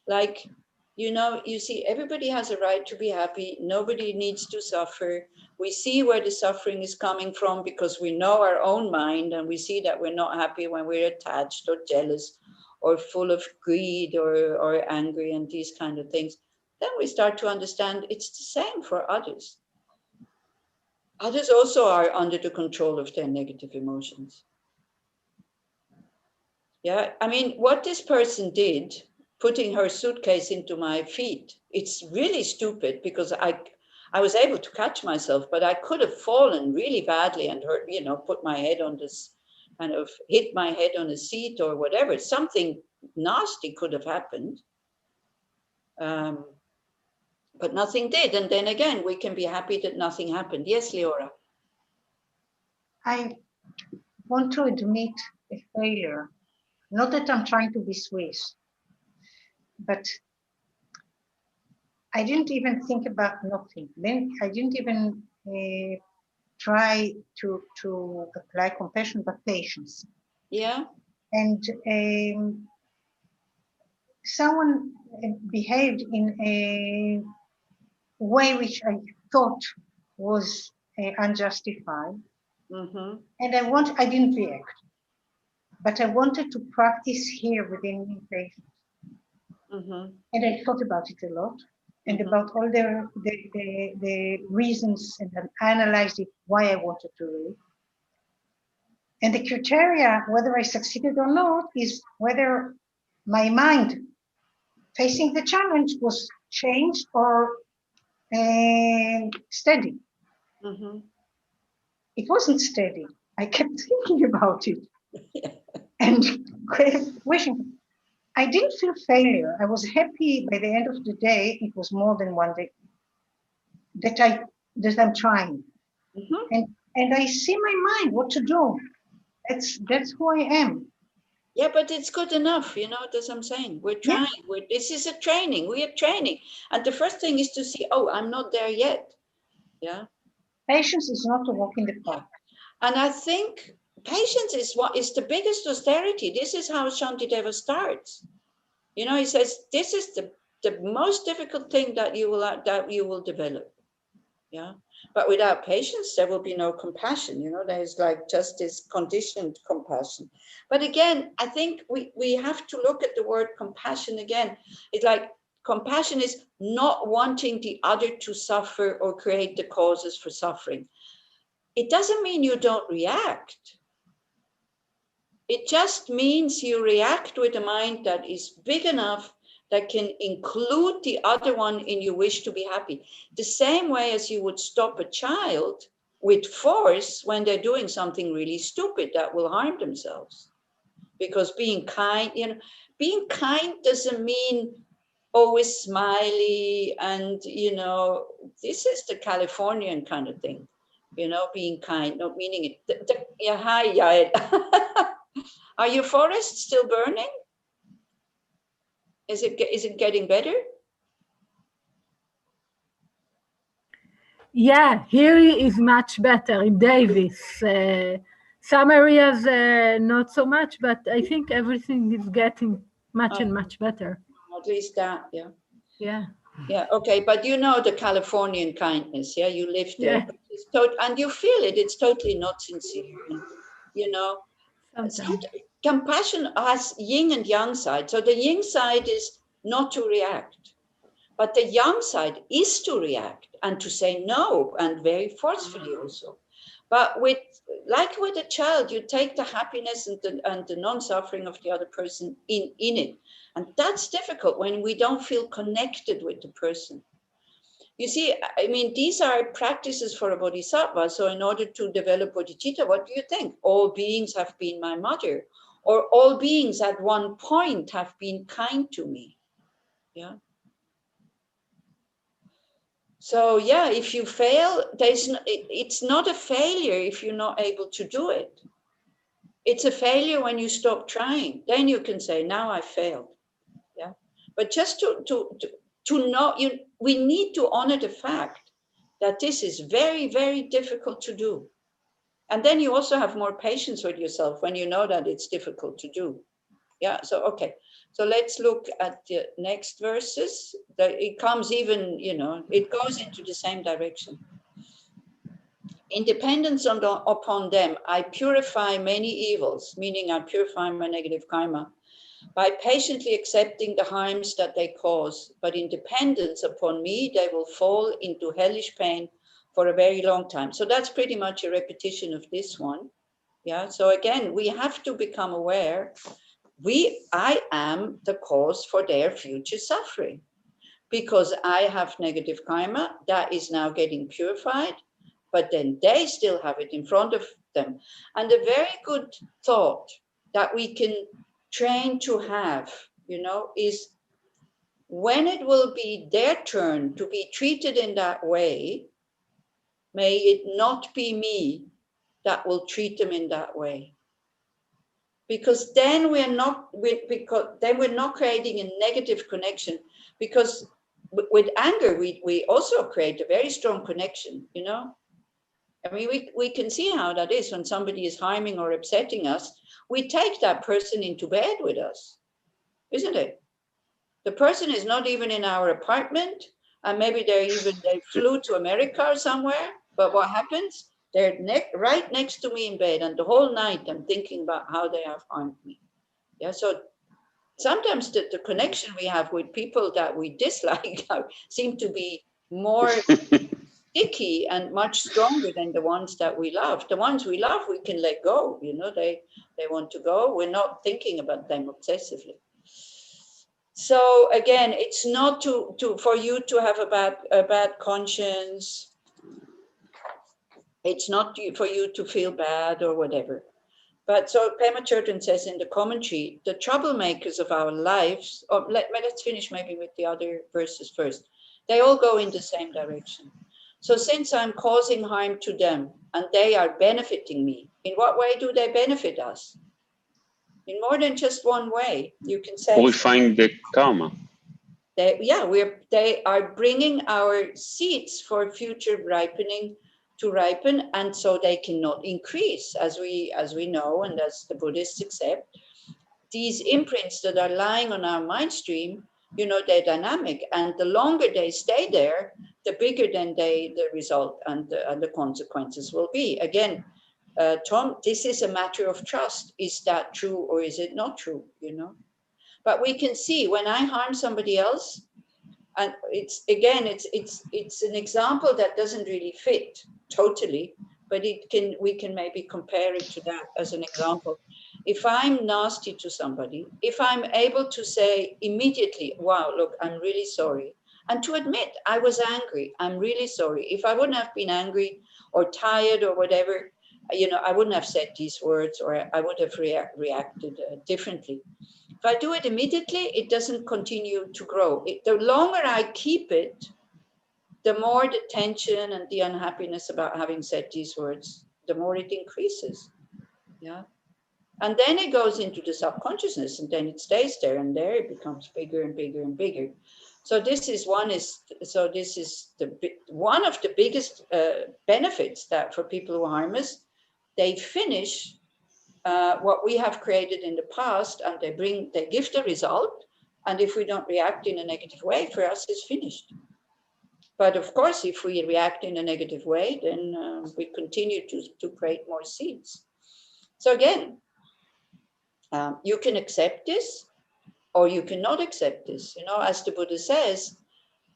S1: like, you see everybody has a right to be happy. Nobody needs to suffer. We see where the suffering is coming from because we know our own mind, and we see that we're not happy when we're attached or jealous or full of greed or angry and these kind of things. Then we start to understand it's the same for others. Others also are under the control of their negative emotions. Yeah, I mean, what this person did, putting her suitcase into my feet, it's really stupid, because I was able to catch myself, but I could have fallen really badly and hurt, put my head on this, kind of hit my head on a seat or whatever. Something nasty could have happened. But nothing did. And then again, we can be happy that nothing happened. Yes, Leora.
S4: I want to admit a failure. Not that I'm trying to be Swiss, but I didn't even think about nothing. Then I didn't even try to apply compassion, but patience.
S1: Yeah.
S4: And someone behaved in a way which I thought was unjustified.
S1: Mm-hmm.
S4: And I didn't react, but I wanted to practice here within me patience. Mm-hmm. And I thought about it a lot, and about all the reasons, and then analyzed it, why I wanted to do it. And the criteria, whether I succeeded or not, is whether my mind facing the challenge was changed or steady. Mm-hmm. It wasn't steady. I kept thinking about it and wishing. I didn't feel failure. I was happy by the end of the day. It was more than one day that I'm trying. Mm-hmm. And and I see my mind, what to do. That's who I am.
S1: Yeah, but it's good enough, you know, that's what I'm saying. We're trying. This is a training. We are training. And the first thing is to see, oh, I'm not there yet. Yeah.
S4: Patience is not a walk in the park.
S1: And I think patience is what is the biggest austerity. This is how Shantideva starts. You know, he says, this is the most difficult thing that you will develop. Yeah. But without patience, there will be no compassion. You know, there's like just this conditioned compassion. But again, I think we have to look at the word compassion again. It's like compassion is not wanting the other to suffer or create the causes for suffering. It doesn't mean you don't react. It just means you react with a mind that is big enough that can include the other one in your wish to be happy. The same way as you would stop a child with force when they're doing something really stupid that will harm themselves. Because being kind, you know, being kind doesn't mean always smiley and, you know, this is the Californian kind of thing, you know, being kind, not meaning it. Yeah, hi, Yael. Are your forests still burning? Is it getting better?
S8: Yeah, here is much better in Davis. Some areas not so much, but I think everything is getting much and much better.
S1: At least that, yeah.
S8: Yeah.
S1: Yeah, okay, but you know the Californian kindness, yeah, you live there.
S8: Yeah.
S1: And you feel it, it's totally not sincere. And, you know, compassion has yin and yang side. So the yin side is not to react, but the yang side is to react and to say no, and very forcefully also. But like with a child, you take the happiness and the non-suffering of the other person in it. And that's difficult when we don't feel connected with the person. You see, I mean, these are practices for a bodhisattva. So in order to develop bodhicitta, what do you think? All beings have been my mother, or all beings at one point have been kind to me. Yeah. So yeah, if you fail, it's not a failure if you're not able to do it. It's a failure when you stop trying. Then you can say, now I failed. Yeah. But just to know, we need to honor the fact that this is very, very difficult to do. And then you also have more patience with yourself when you know that it's difficult to do. Yeah, so, okay. So let's look at the next verses. It comes even, you know, it goes into the same direction. In dependence upon them, I purify many evils, meaning I purify my negative karma, by patiently accepting the harms that they cause. But in dependence upon me, they will fall into hellish pain for a very long time. So that's pretty much a repetition of this one. Yeah, so again, we have to become aware I am the cause for their future suffering because I have negative karma that is now getting purified, but then they still have it in front of them. And a very good thought that we can train to have, you know, is when it will be their turn to be treated in that way, may it not be me that will treat them in that way. Because then we're not creating a negative connection. Because with anger, we also create a very strong connection, you know. I mean, we can see how that is when somebody is harming or upsetting us. We take that person into bed with us, isn't it? The person is not even in our apartment, and maybe they flew to America or somewhere. But what happens? They're right next to me in bed, and the whole night I'm thinking about how they have harmed me. Yeah, so sometimes the connection we have with people that we dislike seem to be more sticky and much stronger than the ones that we love. The ones we love, we can let go. You know, they want to go. We're not thinking about them obsessively. So again, it's not for you to have a bad conscience. It's not for you to feel bad or whatever. But so Pema Churton says in the commentary, the troublemakers of our lives, let's finish maybe with the other verses first. They all go in the same direction. So since I'm causing harm to them and they are benefiting me, in what way do they benefit us? In more than just one way, you can say.
S5: Purifying the karma.
S1: They are bringing our seeds for future ripening to ripen, and so they cannot increase, as we know, and as the Buddhists accept. These imprints that are lying on our mind stream, they're dynamic, and the longer they stay there, the bigger then the result and the consequences will be. Again, Tom, this is a matter of trust. Is that true or is it not true? But we can see when I harm somebody else, and it's an example that doesn't really fit totally, but we can maybe compare it to that as an example. If I'm nasty to somebody, if I'm able to say immediately, wow, look, I'm really sorry, and to admit I was angry, I'm really sorry. If I wouldn't have been angry or tired or whatever, I wouldn't have said these words, or I would have reacted differently. If I do it immediately, it doesn't continue to grow. The longer I keep it, the more the tension and the unhappiness about having said these words, the more it increases. Yeah. And then it goes into the subconsciousness, and then it stays there, and there it becomes bigger and bigger and bigger. So this is one of the biggest benefits that for people who harm us, they finish what we have created in the past, and they give the result. And if we don't react in a negative way, for us it's finished. But of course, if we react in a negative way, then we continue to create more seeds. So again, you can accept this or you cannot accept this. As the Buddha says,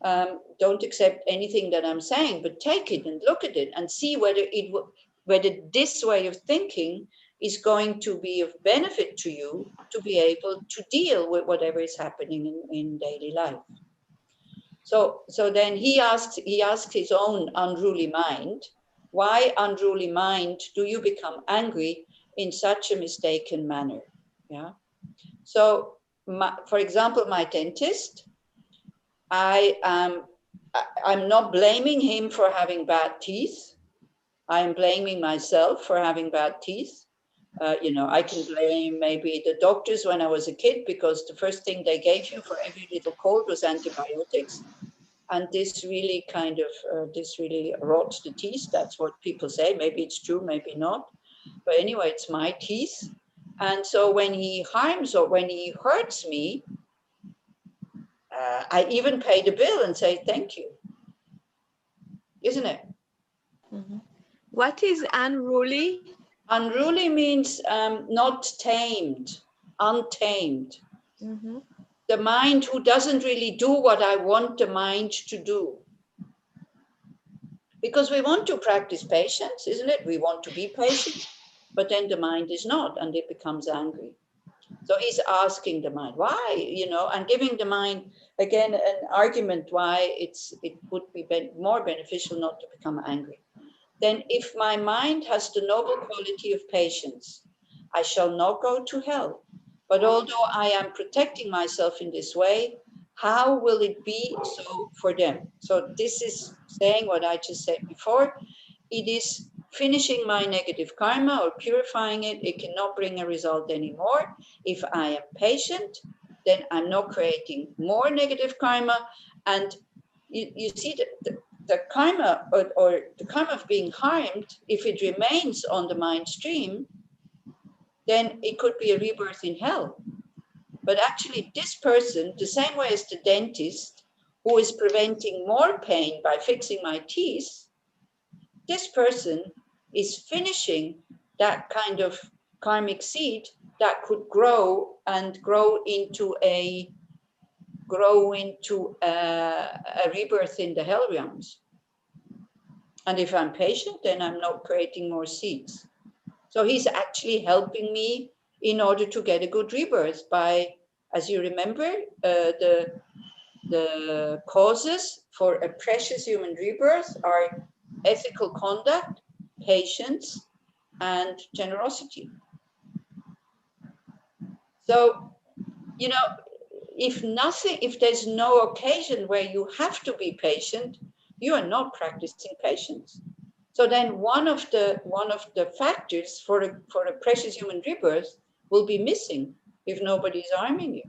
S1: don't accept anything that I'm saying, but take it and look at it and see whether this way of thinking is going to be of benefit to you to be able to deal with whatever is happening in daily life. So then he asked his own unruly mind, why, unruly mind, do you become angry in such a mistaken manner? Yeah. So, for example, my dentist, I'm not blaming him for having bad teeth. I'm blaming myself for having bad teeth. I can blame maybe the doctors when I was a kid, because the first thing they gave you for every little cold was antibiotics. And this really rots the teeth. That's what people say. Maybe it's true, maybe not. But anyway, it's my teeth. And so when he harms or when he hurts me, I even pay the bill and say, thank you. Isn't it?
S7: Mm-hmm. What is unruly?
S1: Unruly means not tamed, untamed.
S7: Mm-hmm.
S1: The mind who doesn't really do what I want the mind to do. Because we want to practice patience, isn't it? We want to be patient, but then the mind is not, and it becomes angry. So he's asking the mind, why, and giving the mind, again, an argument why it would be more beneficial not to become angry. Then if my mind has the noble quality of patience, I shall not go to hell. But although I am protecting myself in this way, how will it be so for them? So this is saying what I just said before. It is finishing my negative karma or purifying it. It cannot bring a result anymore. If I am patient, then I'm not creating more negative karma. And you see that the karma or the karma of being harmed, if it remains on the mind stream, then it could be a rebirth in hell. But actually this person, the same way as the dentist who is preventing more pain by fixing my teeth, this person is finishing that kind of karmic seed that could grow into a rebirth in the hell realms. And if I'm patient, then I'm not creating more seeds. So he's actually helping me in order to get a good rebirth by, as you remember, the causes for a precious human rebirth are ethical conduct, patience, and generosity. So, if there's no occasion where you have to be patient, you are not practicing patience. So then one of the factors for a precious human rebirth will be missing if nobody is harming you.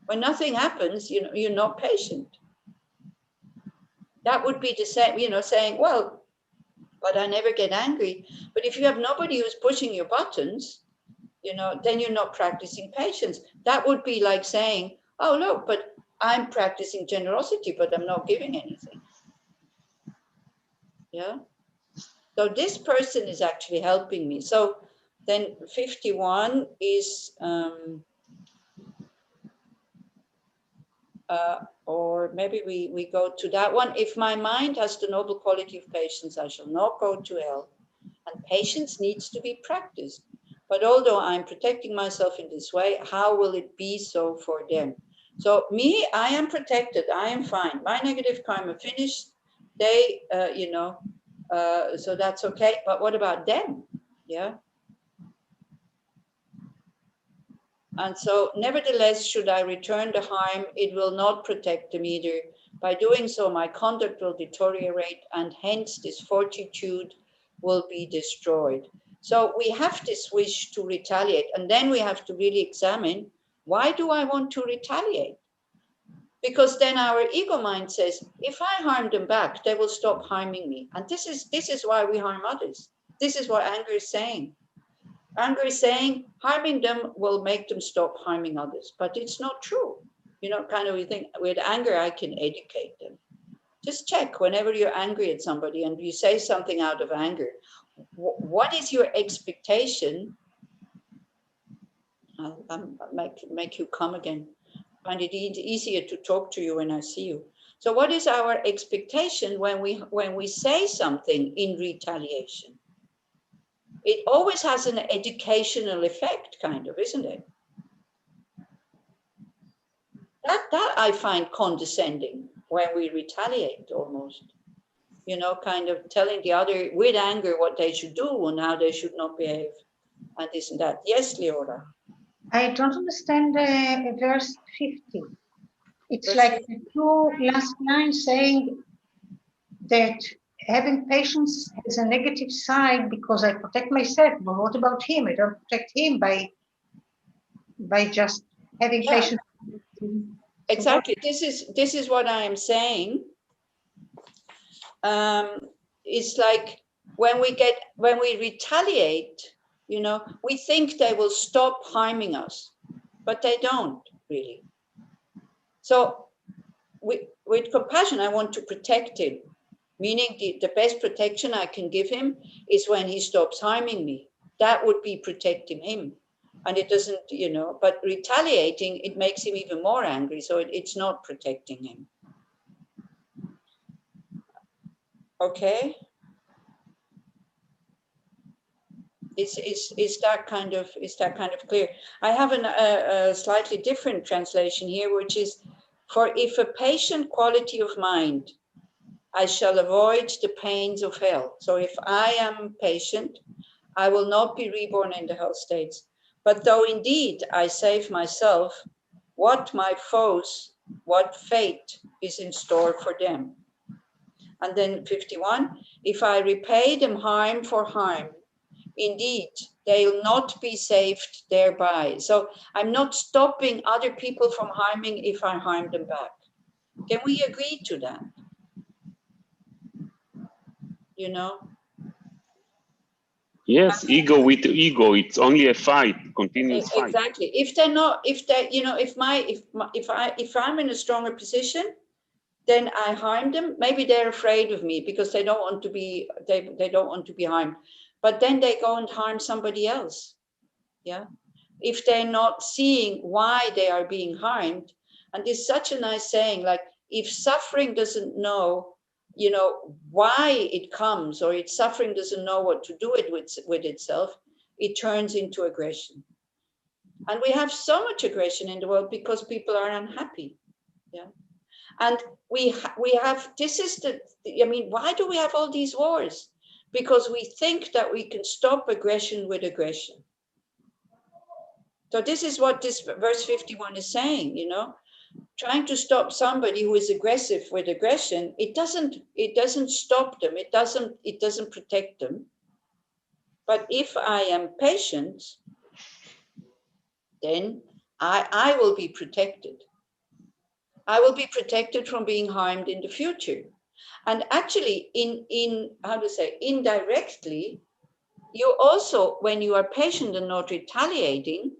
S1: When nothing happens, you're not patient. That would be the same, saying, well, but I never get angry. But if you have nobody who's pushing your buttons, then you're not practicing patience. That would be like saying, oh, look, but I'm practicing generosity, but I'm not giving anything. Yeah. So this person is actually helping me. So then 51 is, or maybe we go to that one. If my mind has the noble quality of patience, I shall not go to hell. And patience needs to be practiced. But although I'm protecting myself in this way, how will it be so for them? So me, I am protected. I am fine. My negative karma finished. They, so that's okay. But what about them? Yeah. And so nevertheless, should I return the harm, it will not protect them either. By doing so, my conduct will deteriorate, and hence this fortitude will be destroyed. So we have this wish to retaliate, and then we have to really examine, why do I want to retaliate? Because then our ego mind says, if I harm them back, they will stop harming me. And this is why we harm others. This is what anger is saying. Anger is saying harming them will make them stop harming others, but it's not true. Kind of, we think with anger, I can educate them. Just check whenever you're angry at somebody and you say something out of anger, what is your expectation? I'll make you come again. Find it easier to talk to you when I see you. So what is our expectation when we say something in retaliation? It always has an educational effect, kind of, isn't it? That I find condescending when we retaliate almost. Kind of telling the other with anger what they should do and how they should not behave and this and that. Yes, Leora?
S4: I don't understand verse 50. It's
S1: Verse
S4: like
S1: 50.
S4: the two last lines saying that having patience has a negative side because I protect myself, but what about him? I don't protect him by just having patience.
S1: Exactly. This is what I am saying. It's like when we retaliate, we think they will stop harming us, but they don't really. So with compassion, I want to protect him, meaning the best protection I can give him is when he stops harming me. That would be protecting him. And it doesn't, but retaliating, it makes him even more angry. So it's not protecting him. Okay. Is that kind of clear? I have a slightly different translation here, which is, for if a patient quality of mind, I shall avoid the pains of hell. So if I am patient, I will not be reborn in the hell states. But though indeed I save myself, what my foes, what fate is in store for them? And then 51, if I repay them harm for harm, indeed, they'll not be saved thereby. So I'm not stopping other people from harming if I harm them back. Can we agree to that?
S5: Yes, ego with ego. It's only a fight, continuous fight.
S1: Exactly. If they're not, if I'm in a stronger position, then I harm them. Maybe they're afraid of me because they don't want to be, they don't want to be harmed. But then they go and harm somebody else. Yeah. If they're not seeing why they are being harmed. And there's such a nice saying, like, if suffering doesn't know, why it comes, or its suffering doesn't know what to do with itself, it turns into aggression. And we have so much aggression in the world because people are unhappy. Yeah. And we have, this is why do we have all these wars? Because we think that we can stop aggression with aggression. So this is what this verse 51 is saying, trying to stop somebody who is aggressive with aggression, it doesn't stop them. It doesn't protect them. But if I am patient, then I will be protected. I will be protected from being harmed in the future. And actually, indirectly, you also, when you are patient and not retaliating,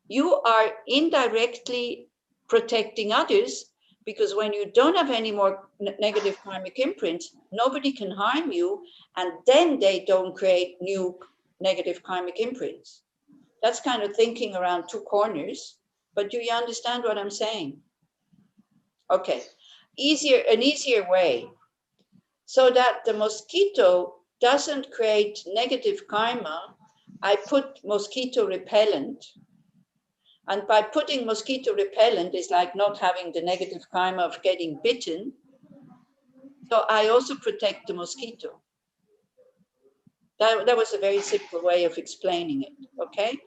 S1: you are indirectly protecting others, because when you don't have any more negative karmic imprints, nobody can harm you, and then they don't create new negative karmic imprints. That's kind of thinking around two corners, but do you understand what I'm saying? Okay, an easier way, so that the mosquito doesn't create negative karma, I put mosquito repellent. And by putting mosquito repellent is like not having the negative karma of getting bitten. So I also protect the mosquito. That was a very simple way of explaining it, okay?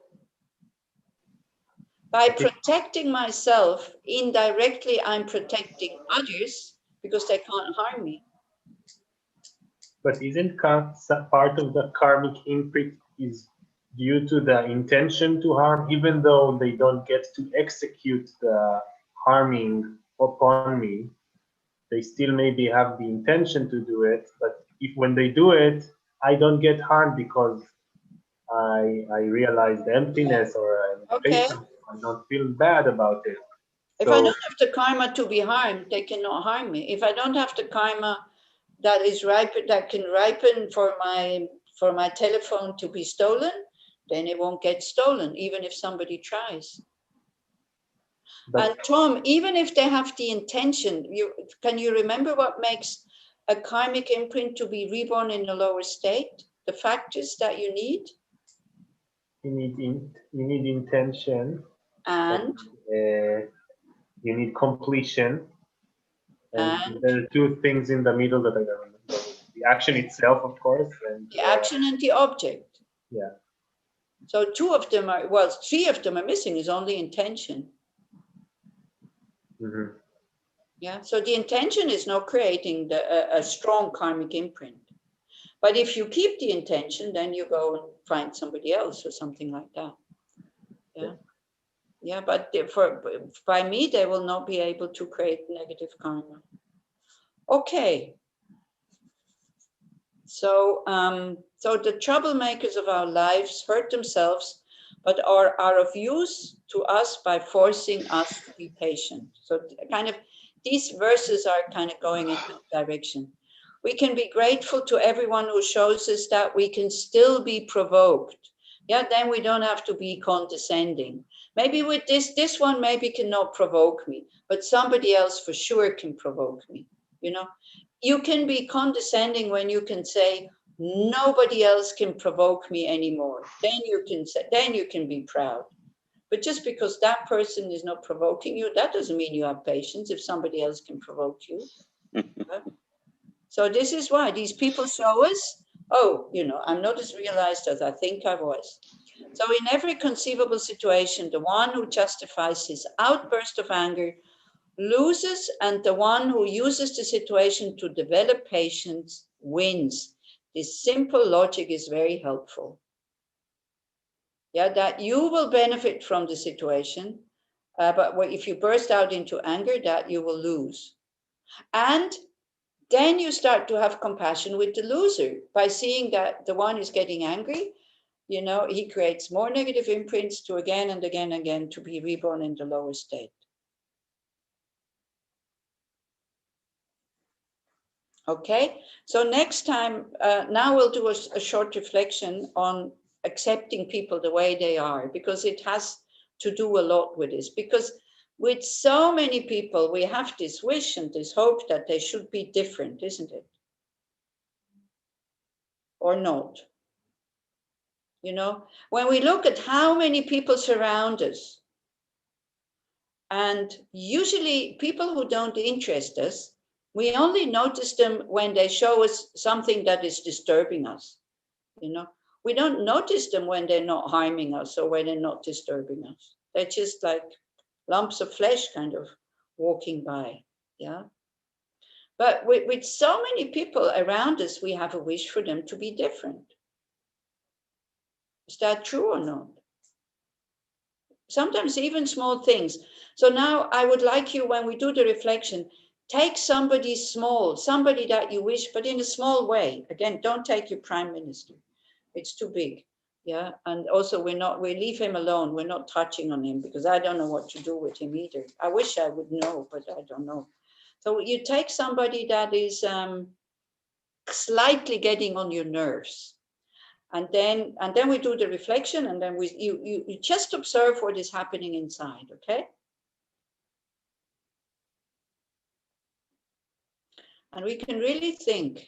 S1: By protecting myself, indirectly, I'm protecting others because they can't harm me.
S3: But isn't part of the karmic imprint is due to the intention to harm, even though they don't get to execute the harming upon me, they still maybe have the intention to do it, but when they do it, I don't get harmed because I realize the emptiness, or I'm patient, I don't feel bad about it.
S1: If I don't have the karma to be harmed, they cannot harm me. If I don't have the karma that is ripen, that can ripen for my telephone to be stolen, then it won't get stolen, even if somebody tries. And Tom, even if they have the intention, can you remember what makes a karmic imprint to be reborn in a lower state? The factors that you need?
S3: You need intention.
S1: And?
S3: You need completion. And there are two things in the middle that I don't remember. The action itself, of course. And
S1: the action and the object.
S3: Yeah.
S1: So two of them are, well, three of them are missing, is only intention.
S3: Mm-hmm.
S1: Yeah, so the intention is not creating a strong karmic imprint. But if you keep the intention, then you go and find somebody else or something like that. Yeah. Yeah, but by me, they will not be able to create negative karma. Okay. So, so the troublemakers of our lives hurt themselves, but are of use to us by forcing us to be patient. So kind of, these verses are kind of going in that direction. We can be grateful to everyone who shows us that we can still be provoked. Yeah, then we don't have to be condescending. Maybe with this one maybe cannot provoke me, but somebody else for sure can provoke me, you know? You can be condescending when you can say, nobody else can provoke me anymore. Then you can say, then you can be proud. But just because that person is not provoking you, that doesn't mean you have patience if somebody else can provoke you. So this is why these people show us, oh, you know, I'm not as realized as I think I was. So in every conceivable situation, the one who justifies his outburst of anger loses, and the one who uses the situation to develop patience wins. This simple logic is very helpful. Yeah, that you will benefit from the situation, but if you burst out into anger, that you will lose. And then you start to have compassion with the loser by seeing that the one is getting angry, you know, he creates more negative imprints to again and again and again to be reborn in the lower state. Okay, so next time, now we'll do a short reflection on accepting people the way they are, because it has to do a lot with this. Because with so many people, we have this wish and this hope that they should be different, isn't it? Or not? You know, when we look at how many people surround us, and usually people who don't interest us, we only notice them when they show us something that is disturbing us. You know, we don't notice them when they're not harming us or when they're not disturbing us. They're just like lumps of flesh kind of walking by, yeah? But with so many people around us, we have a wish for them to be different. Is that true or not? Sometimes even small things. So now I would like you, when we do the reflection, take somebody small, somebody that you wish, but in a small way. Again, don't take your prime minister. It's too big. Yeah. And also we leave him alone. We're not touching on him because I don't know what to do with him either. I wish I would know, but I don't know. So you take somebody that is slightly getting on your nerves. And then we do the reflection, and then you just observe what is happening inside, okay? And we can really think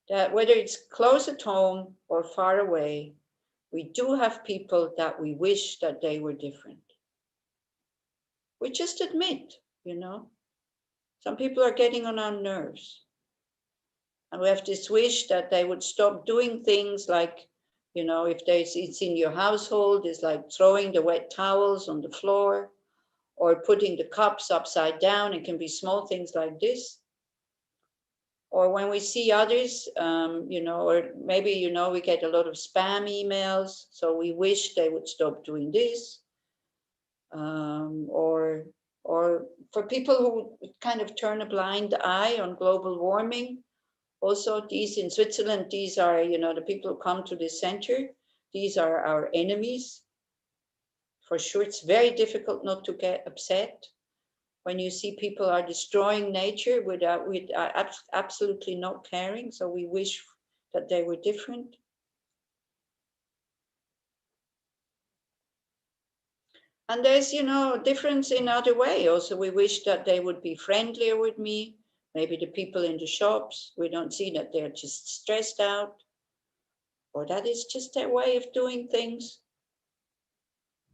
S1: that whether it's close at home or far away, we do have people that we wish that they were different. We just admit, you know, some people are getting on our nerves. And we have this wish that they would stop doing things like, you know, if it's in your household, it's like throwing the wet towels on the floor or putting the cups upside down. It can be small things like this. Or when we see others, you know, or maybe, you know, we get a lot of spam emails. So we wish they would stop doing this. Or for people who kind of turn a blind eye on global warming. Also, these in Switzerland, these are, you know, the people who come to this center. These are our enemies. For sure, it's very difficult not to get upset when you see people are destroying nature with absolutely not caring. So we wish that they were different. And there's, you know, difference in other way. Also, we wish that they would be friendlier with me. Maybe the people in the shops, we don't see that they're just stressed out, or that is just their way of doing things.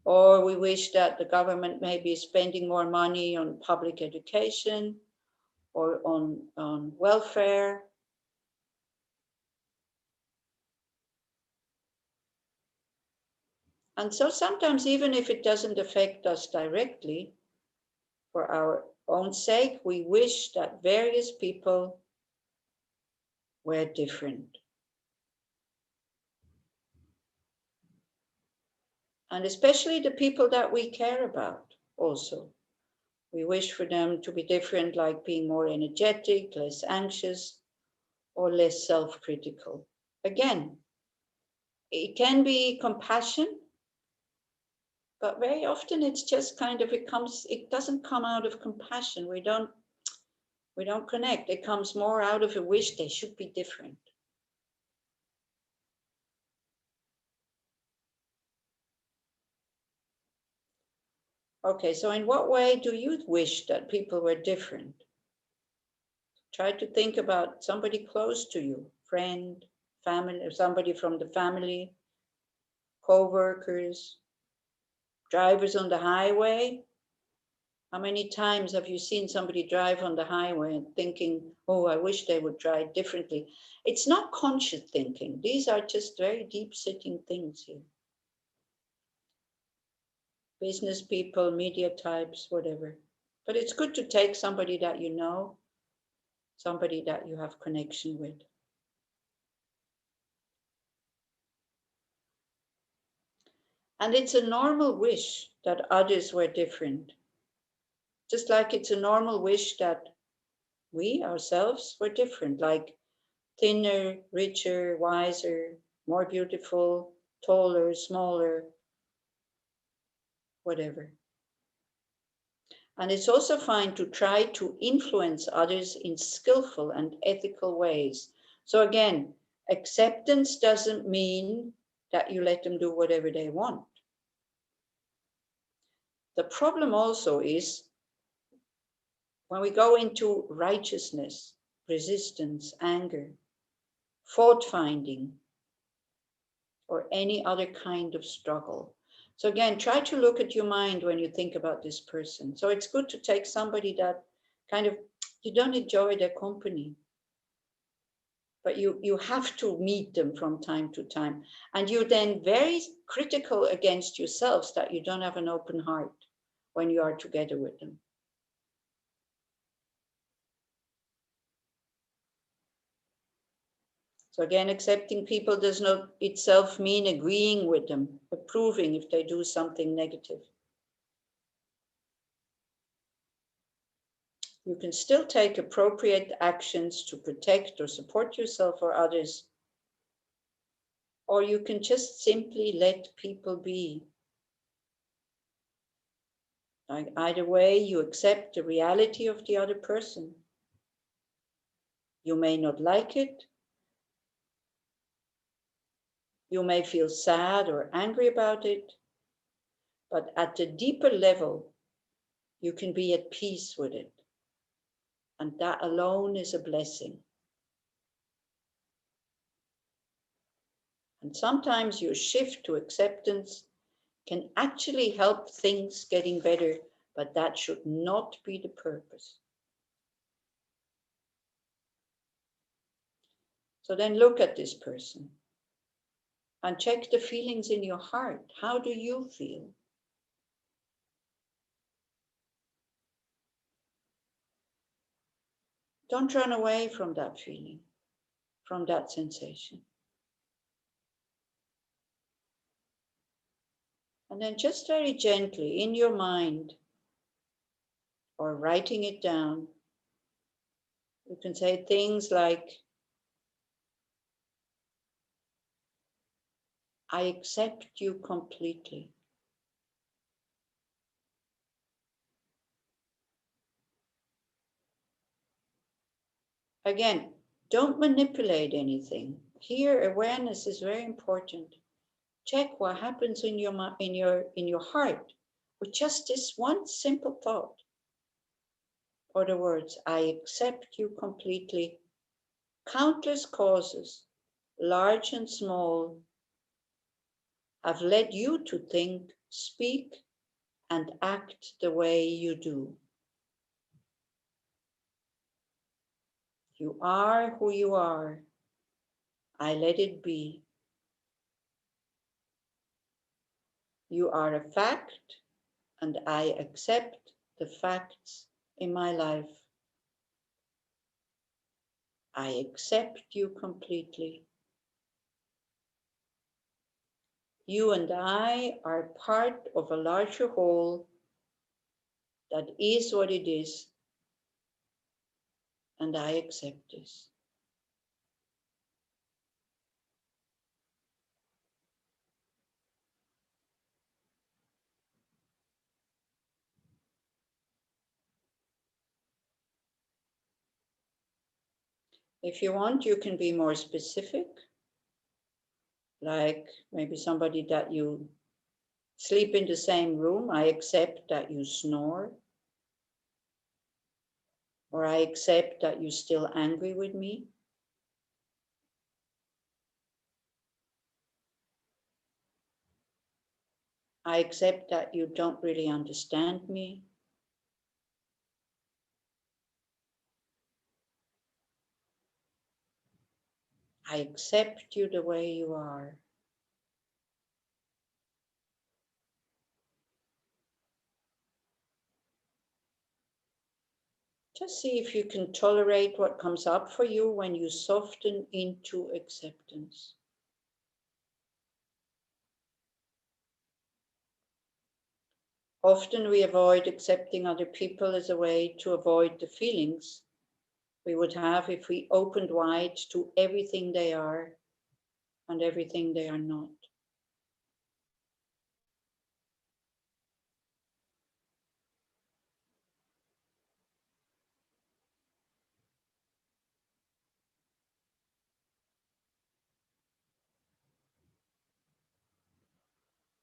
S1: Or we wish that the government may be spending more money on public education or on welfare. And so sometimes, even if it doesn't affect us directly, for our own sake, we wish that various people were different. And especially the people that we care about also. We wish for them to be different, like being more energetic, less anxious, or less self-critical. Again, it can be compassion, but very often it's just kind of, it doesn't come out of compassion. We don't connect. It comes more out of a wish they should be different. Okay, so in what way do you wish that people were different? Try to think about somebody close to you, friend, family, or somebody from the family, co-workers, drivers on the highway. How many times have you seen somebody drive on the highway and thinking, oh, I wish they would drive differently? It's not conscious thinking. These are just very deep-sitting things here. Business people, media types, whatever. But it's good to take somebody that you know, somebody that you have connection with. And it's a normal wish that others were different. Just like it's a normal wish that we ourselves were different, like thinner, richer, wiser, more beautiful, taller, smaller, whatever. And it's also fine to try to influence others in skillful and ethical ways. So again, acceptance doesn't mean that you let them do whatever they want. The problem also is when we go into righteousness, resistance, anger, fault finding, or any other kind of struggle. So again, try to look at your mind when you think about this person. So it's good to take somebody that kind of, you don't enjoy their company, but you have to meet them from time to time. And you're then very critical against yourselves that you don't have an open heart when you are together with them. So again, accepting people does not itself mean agreeing with them, approving if they do something negative. You can still take appropriate actions to protect or support yourself or others, or you can just simply let people be. Like either way, you accept the reality of the other person. You may not like it. You may feel sad or angry about it, but at the deeper level, you can be at peace with it. And that alone is a blessing. And sometimes your shift to acceptance can actually help things getting better, but that should not be the purpose. So then look at this person and check the feelings in your heart. How do you feel? Don't run away from that feeling, from that sensation. And then just very gently in your mind or writing it down, you can say things like, I accept you completely. Again, don't manipulate anything. Here, awareness is very important. Check what happens in your heart with just this one simple thought. Or the words, I accept you completely. Countless causes, large and small, have led you to think, speak, and act the way you do. You are who you are. I let it be. You are a fact, and I accept the facts in my life. I accept you completely. You and I are part of a larger whole that is what it is, and I accept this. If you want, you can be more specific, like maybe somebody that you sleep in the same room. I accept that you snore. Or I accept that you're still angry with me. I accept that you don't really understand me. I accept you the way you are. Just see if you can tolerate what comes up for you when you soften into acceptance. Often we avoid accepting other people as a way to avoid the feelings we would have if we opened wide to everything they are and everything they are not.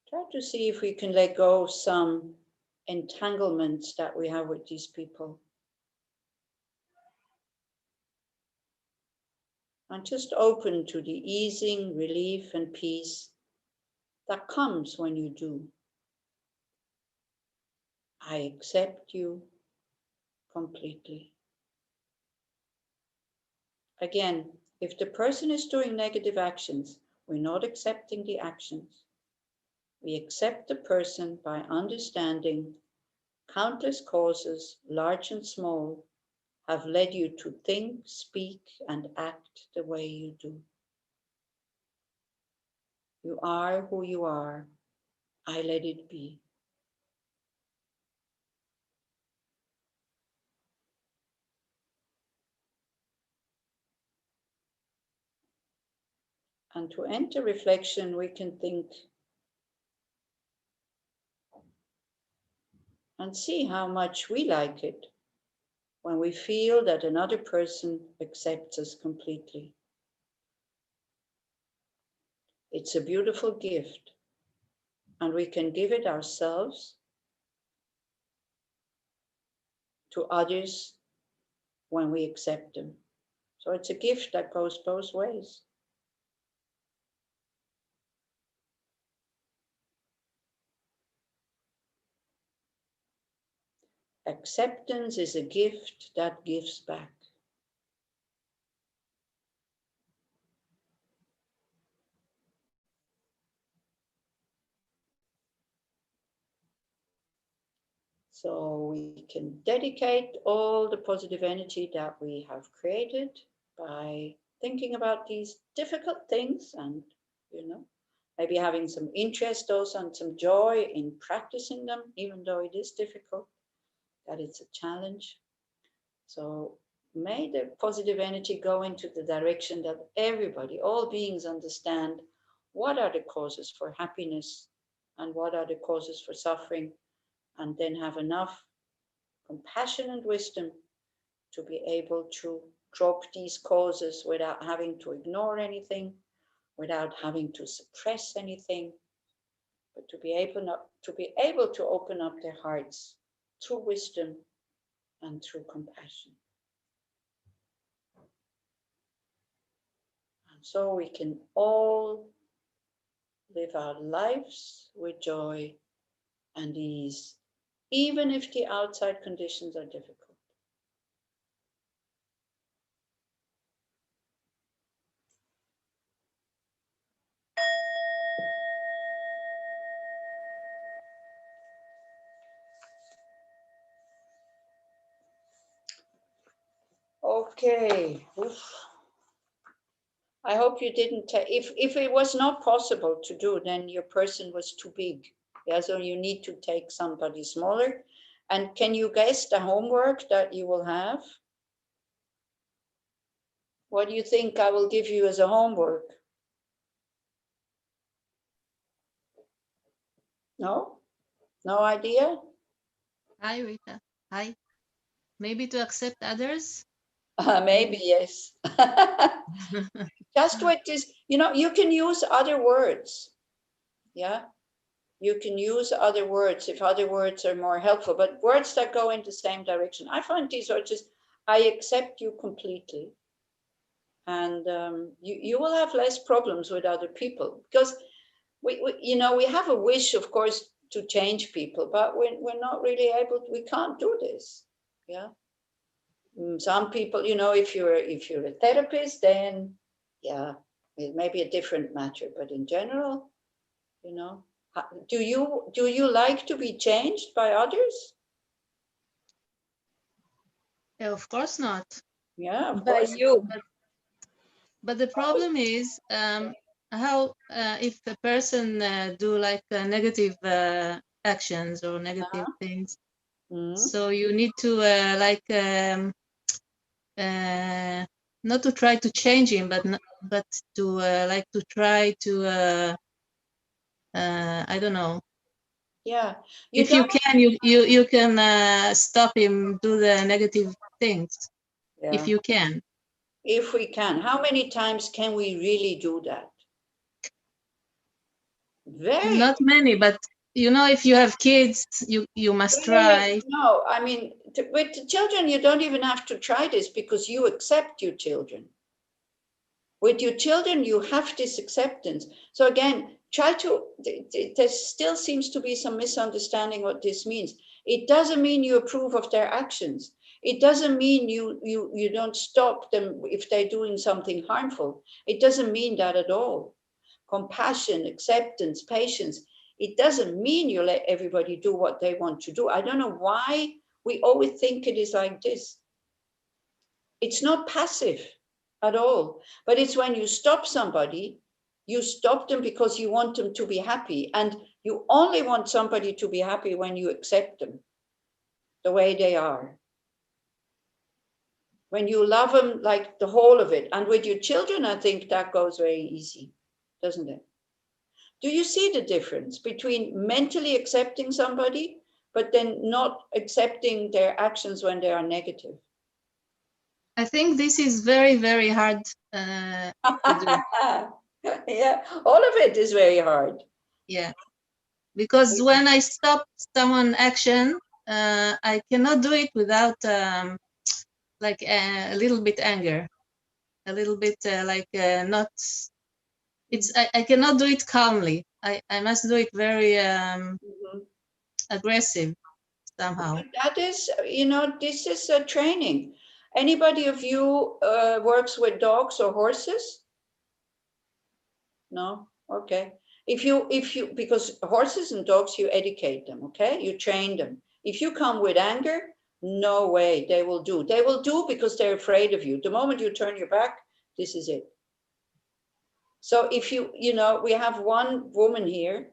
S1: Try to see if we can let go of some entanglements that we have with these people. And just open to the easing, relief, and peace that comes when you do. I accept you completely. Again, if the person is doing negative actions, we're not accepting the actions. We accept the person by understanding countless causes, large and small, have led you to think, speak, and act the way you do. You are who you are. I let it be. And to enter reflection, we can think and see how much we like it when we feel that another person accepts us completely. It's a beautiful gift, and we can give it ourselves to others when we accept them. So it's a gift that goes both ways. Acceptance is a gift that gives back. So we can dedicate all the positive energy that we have created by thinking about these difficult things and, maybe having some interest also and some joy in practicing them, even though it is difficult, that it's a challenge. So may the positive energy go into the direction that everybody, all beings understand what are the causes for happiness and what are the causes for suffering, and then have enough compassion and wisdom to be able to drop these causes without having to ignore anything, without having to suppress anything, but to be able to open up their hearts through wisdom and through compassion. And so we can all live our lives with joy and ease, even if the outside conditions are difficult. Okay. Oof. I hope you didn't take, if it was not possible to do, then your person was too big. Yeah, so you need to take somebody smaller. And can you guess the homework that you will have? What do you think I will give you as a homework? No? No idea?
S9: Hi, Rita. Hi. Maybe to accept others?
S1: Maybe, yes. Just with this, you can use other words. Yeah? You can use other words if other words are more helpful, but words that go in the same direction. I find these are just, I accept you completely. And you will have less problems with other people, because we have a wish, of course, to change people, but we're not really able to, we can't do this. Yeah. Some people, if you're a therapist, then yeah, it may be a different matter, but in general, do you like to be changed by others?
S9: Of course not.
S1: Yeah, of
S7: By
S1: course.
S7: you.
S9: But the problem is how if the person do like negative actions or negative things. So you need to not to try to change him, but to to try to I don't know.
S1: Yeah.
S9: If you can, you can stop him do the negative things.
S1: Yeah.
S9: If you can.
S1: If we can. How many times can we really do that? Very.
S9: Not many, but if you have kids, you must try.
S1: No, I mean, with the children, you don't even have to try this because you accept your children. With your children, you have this acceptance. So again, there still seems to be some misunderstanding what this means. It doesn't mean you approve of their actions. It doesn't mean you don't stop them if they're doing something harmful. It doesn't mean that at all. Compassion, acceptance, patience. It doesn't mean you let everybody do what they want to do. I don't know why we always think it is like this. It's not passive at all, but it's when you stop somebody, You stop them because you want them to be happy. And you only want somebody to be happy when you accept them the way they are. When you love them like the whole of it. And with your children, I think that goes very easy, doesn't it? Do you see the difference between mentally accepting somebody, but then not accepting their actions when they are negative?
S9: I think this is very, very hard to do.
S1: Yeah, all of it is very hard.
S9: Yeah, because when I stop someone action, I cannot do it without like a little bit anger, a little bit not. It's I cannot do it calmly. I must do it very aggressive somehow.
S1: That is, you know, this is a training. Anybody of you works with dogs or horses? No? Okay. If you, because horses and dogs, you educate them, okay? You train them. If you come with anger, no way, they will do. They will do because they're afraid of you. The moment you turn your back, this is it. So if you know, we have one woman here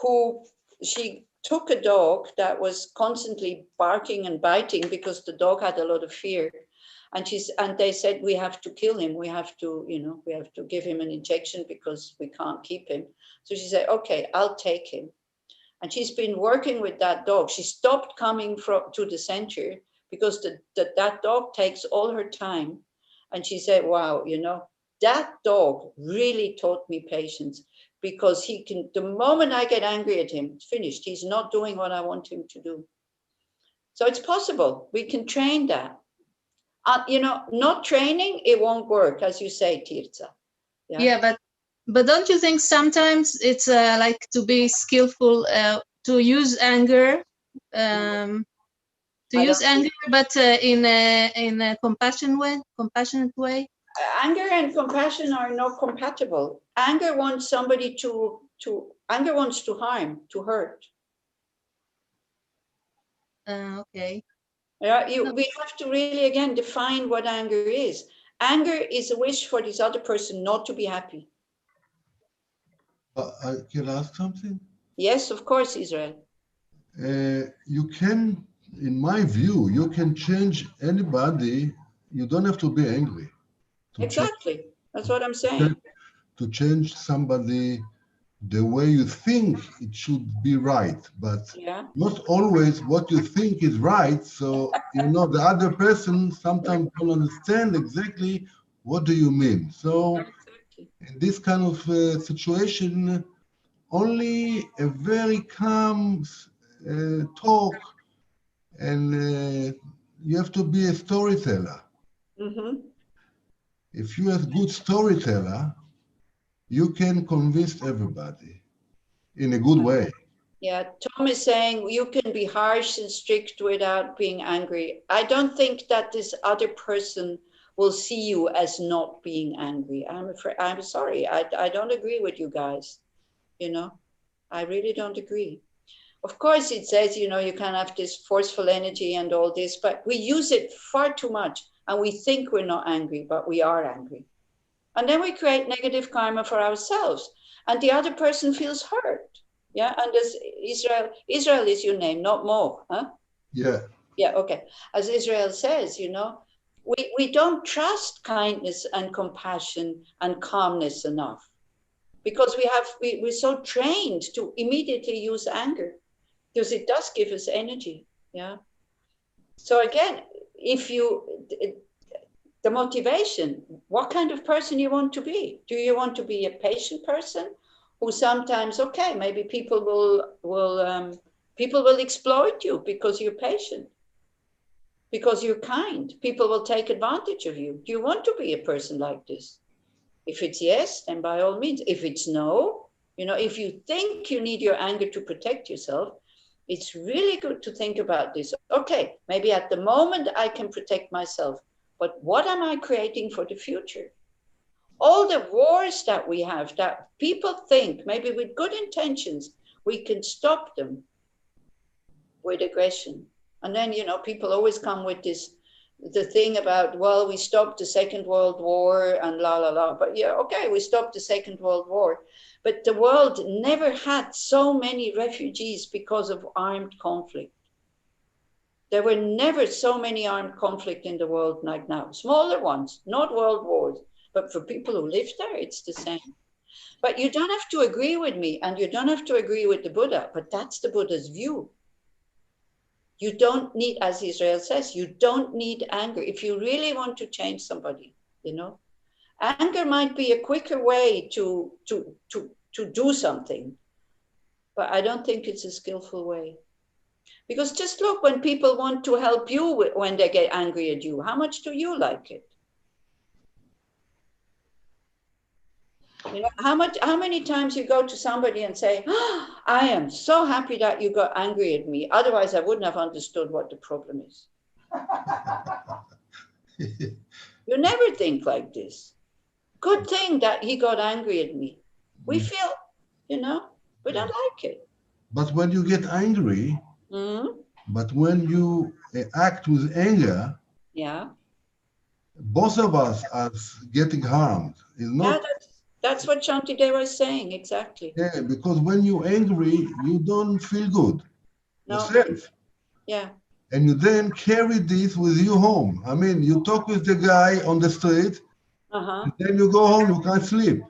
S1: who, she took a dog that was constantly barking and biting because the dog had a lot of fear. And they said, we have to kill him. We have to, you know, we have to give him an injection because we can't keep him. So she said, okay, I'll take him. And she's been working with that dog. She stopped coming to the center because that dog takes all her time. And she said, wow, you know, that dog really taught me patience, because he can, the moment I get angry at him, it's finished. He's not doing what I want him to do. So it's possible. We can train that. You know, not training, it won't work, as you say, Tirza.
S9: Yeah, but don't you think sometimes it's like to be skillful to use anger, but in a compassionate way?
S1: Anger and compassion are not compatible. Anger wants somebody anger wants to harm, to hurt.
S9: Okay.
S1: Yeah, we have to really, again, define what anger is. Anger is a wish for this other person not to be happy.
S10: Can I ask something?
S1: Yes, of course, Israel.
S10: You can, in my view, you can change anybody. You don't have to be angry.
S1: Exactly. That's what I'm saying.
S10: To change somebody the way you think it should be right, but not always what you think is right. So, you know, the other person sometimes don't understand exactly what do you mean. So in this kind of situation, only a very calm talk, and you have to be a storyteller.
S1: Mm-hmm.
S10: If you're a good storyteller, you can convince everybody in a good way.
S1: Yeah, Tom is saying you can be harsh and strict without being angry. I don't think that this other person will see you as not being angry. I'm afraid, I'm sorry, I don't agree with you guys. You know, I really don't agree. Of course, it says, you know, you can have this forceful energy and all this, but we use it far too much, and we think we're not angry, but we are angry. And then we create negative karma for ourselves, and the other person feels hurt. Yeah, and as Israel is your name, not Mo, huh?
S10: Yeah.
S1: Yeah, okay. As Israel says, you know, we don't trust kindness and compassion and calmness enough, because we're so trained to immediately use anger, because it does give us energy. Yeah. So again, the motivation, what kind of person you want to be? Do you want to be a patient person who sometimes, okay, maybe people will exploit you because you're patient, because you're kind. People will take advantage of you. Do you want to be a person like this? If it's yes, then by all means. If it's no, you know, if you think you need your anger to protect yourself, it's really good to think about this. Okay, maybe at the moment I can protect myself, but what am I creating for the future? All the wars that we have, that people think, maybe with good intentions, we can stop them with aggression. And then, you know, people always come with this the thing about, well, we stopped the Second World War and la la la. But yeah, okay, we stopped the Second World War. But the world never had so many refugees because of armed conflict. There were never so many armed conflict in the world like now. Smaller ones, not world wars, but for people who live there, it's the same. But you don't have to agree with me, and you don't have to agree with the Buddha, but that's the Buddha's view. You don't need, as Israel says, you don't need anger. If you really want to change somebody, you know, anger might be a quicker way to do something, but I don't think it's a skillful way. Because just look, when people want to help you when they get angry at you, how much do you like it? You know, how many times you go to somebody and say, oh, I am so happy that you got angry at me. Otherwise, I wouldn't have understood what the problem is. You never think like this. Good thing that he got angry at me. We feel, you know, we don't like it.
S10: But when you get angry, but when you act with anger,
S1: yeah,
S10: both of us are getting harmed. It's not.
S1: Yeah, that's what Shantideva is saying, exactly.
S10: Yeah, because when you're angry, you don't feel good yourself.
S1: Yeah.
S10: And you then carry this with you home. I mean, you talk with the guy on the street, and then you go home, you can't sleep.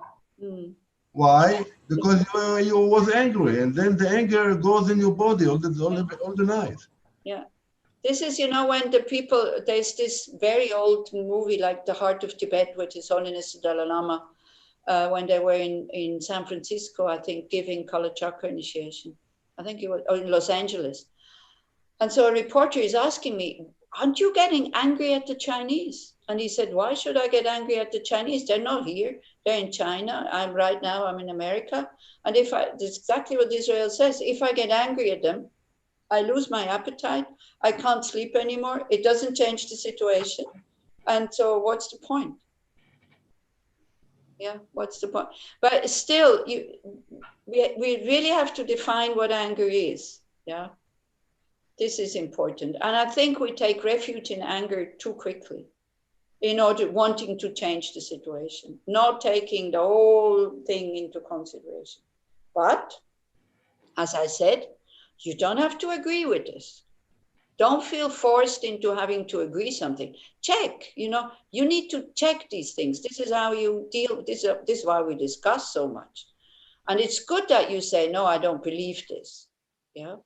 S10: Why? Because you was angry, and then the anger goes in your body all the night.
S1: Yeah. This is, you know, when the people, there's this very old movie like The Heart of Tibet with His Holiness the Dalai Lama, when they were in San Francisco, I think, giving Kala Chakra initiation. I think it was, or in Los Angeles. And so a reporter is asking me, aren't you getting angry at the Chinese? And he said, why should I get angry at the Chinese? They're not here. They're in China. I'm in America. And that's exactly what Israel says. If I get angry at them, I lose my appetite. I can't sleep anymore. It doesn't change the situation. And so what's the point? Yeah, what's the point? But still, we really have to define what anger is. Yeah, this is important. And I think we take refuge in anger too quickly in order wanting to change the situation, not taking the whole thing into consideration. But as I said, you don't have to agree with this. Don't feel forced into having to agree something. Check, you know, you need to check these things. This is how you deal with this. This is why we discuss so much. And it's good that you say, no, I don't believe this. Yeah.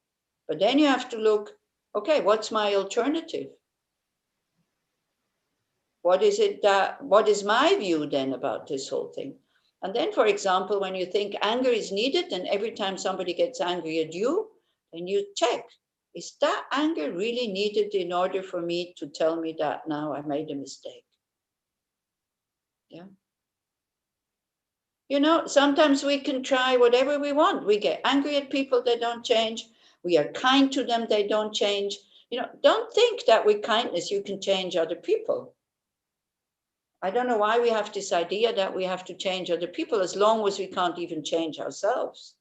S1: But then you have to look, okay, what's my alternative? What is my view then about this whole thing? And then, for example, when you think anger is needed, and every time somebody gets angry at you, then you check. Is that anger really needed in order for me to tell me that now I made a mistake? Yeah. You know, sometimes we can try whatever we want. We get angry at people, they don't change. We are kind to them, they don't change. You know, don't think that with kindness you can change other people. I don't know why we have this idea that we have to change other people as long as we can't even change ourselves.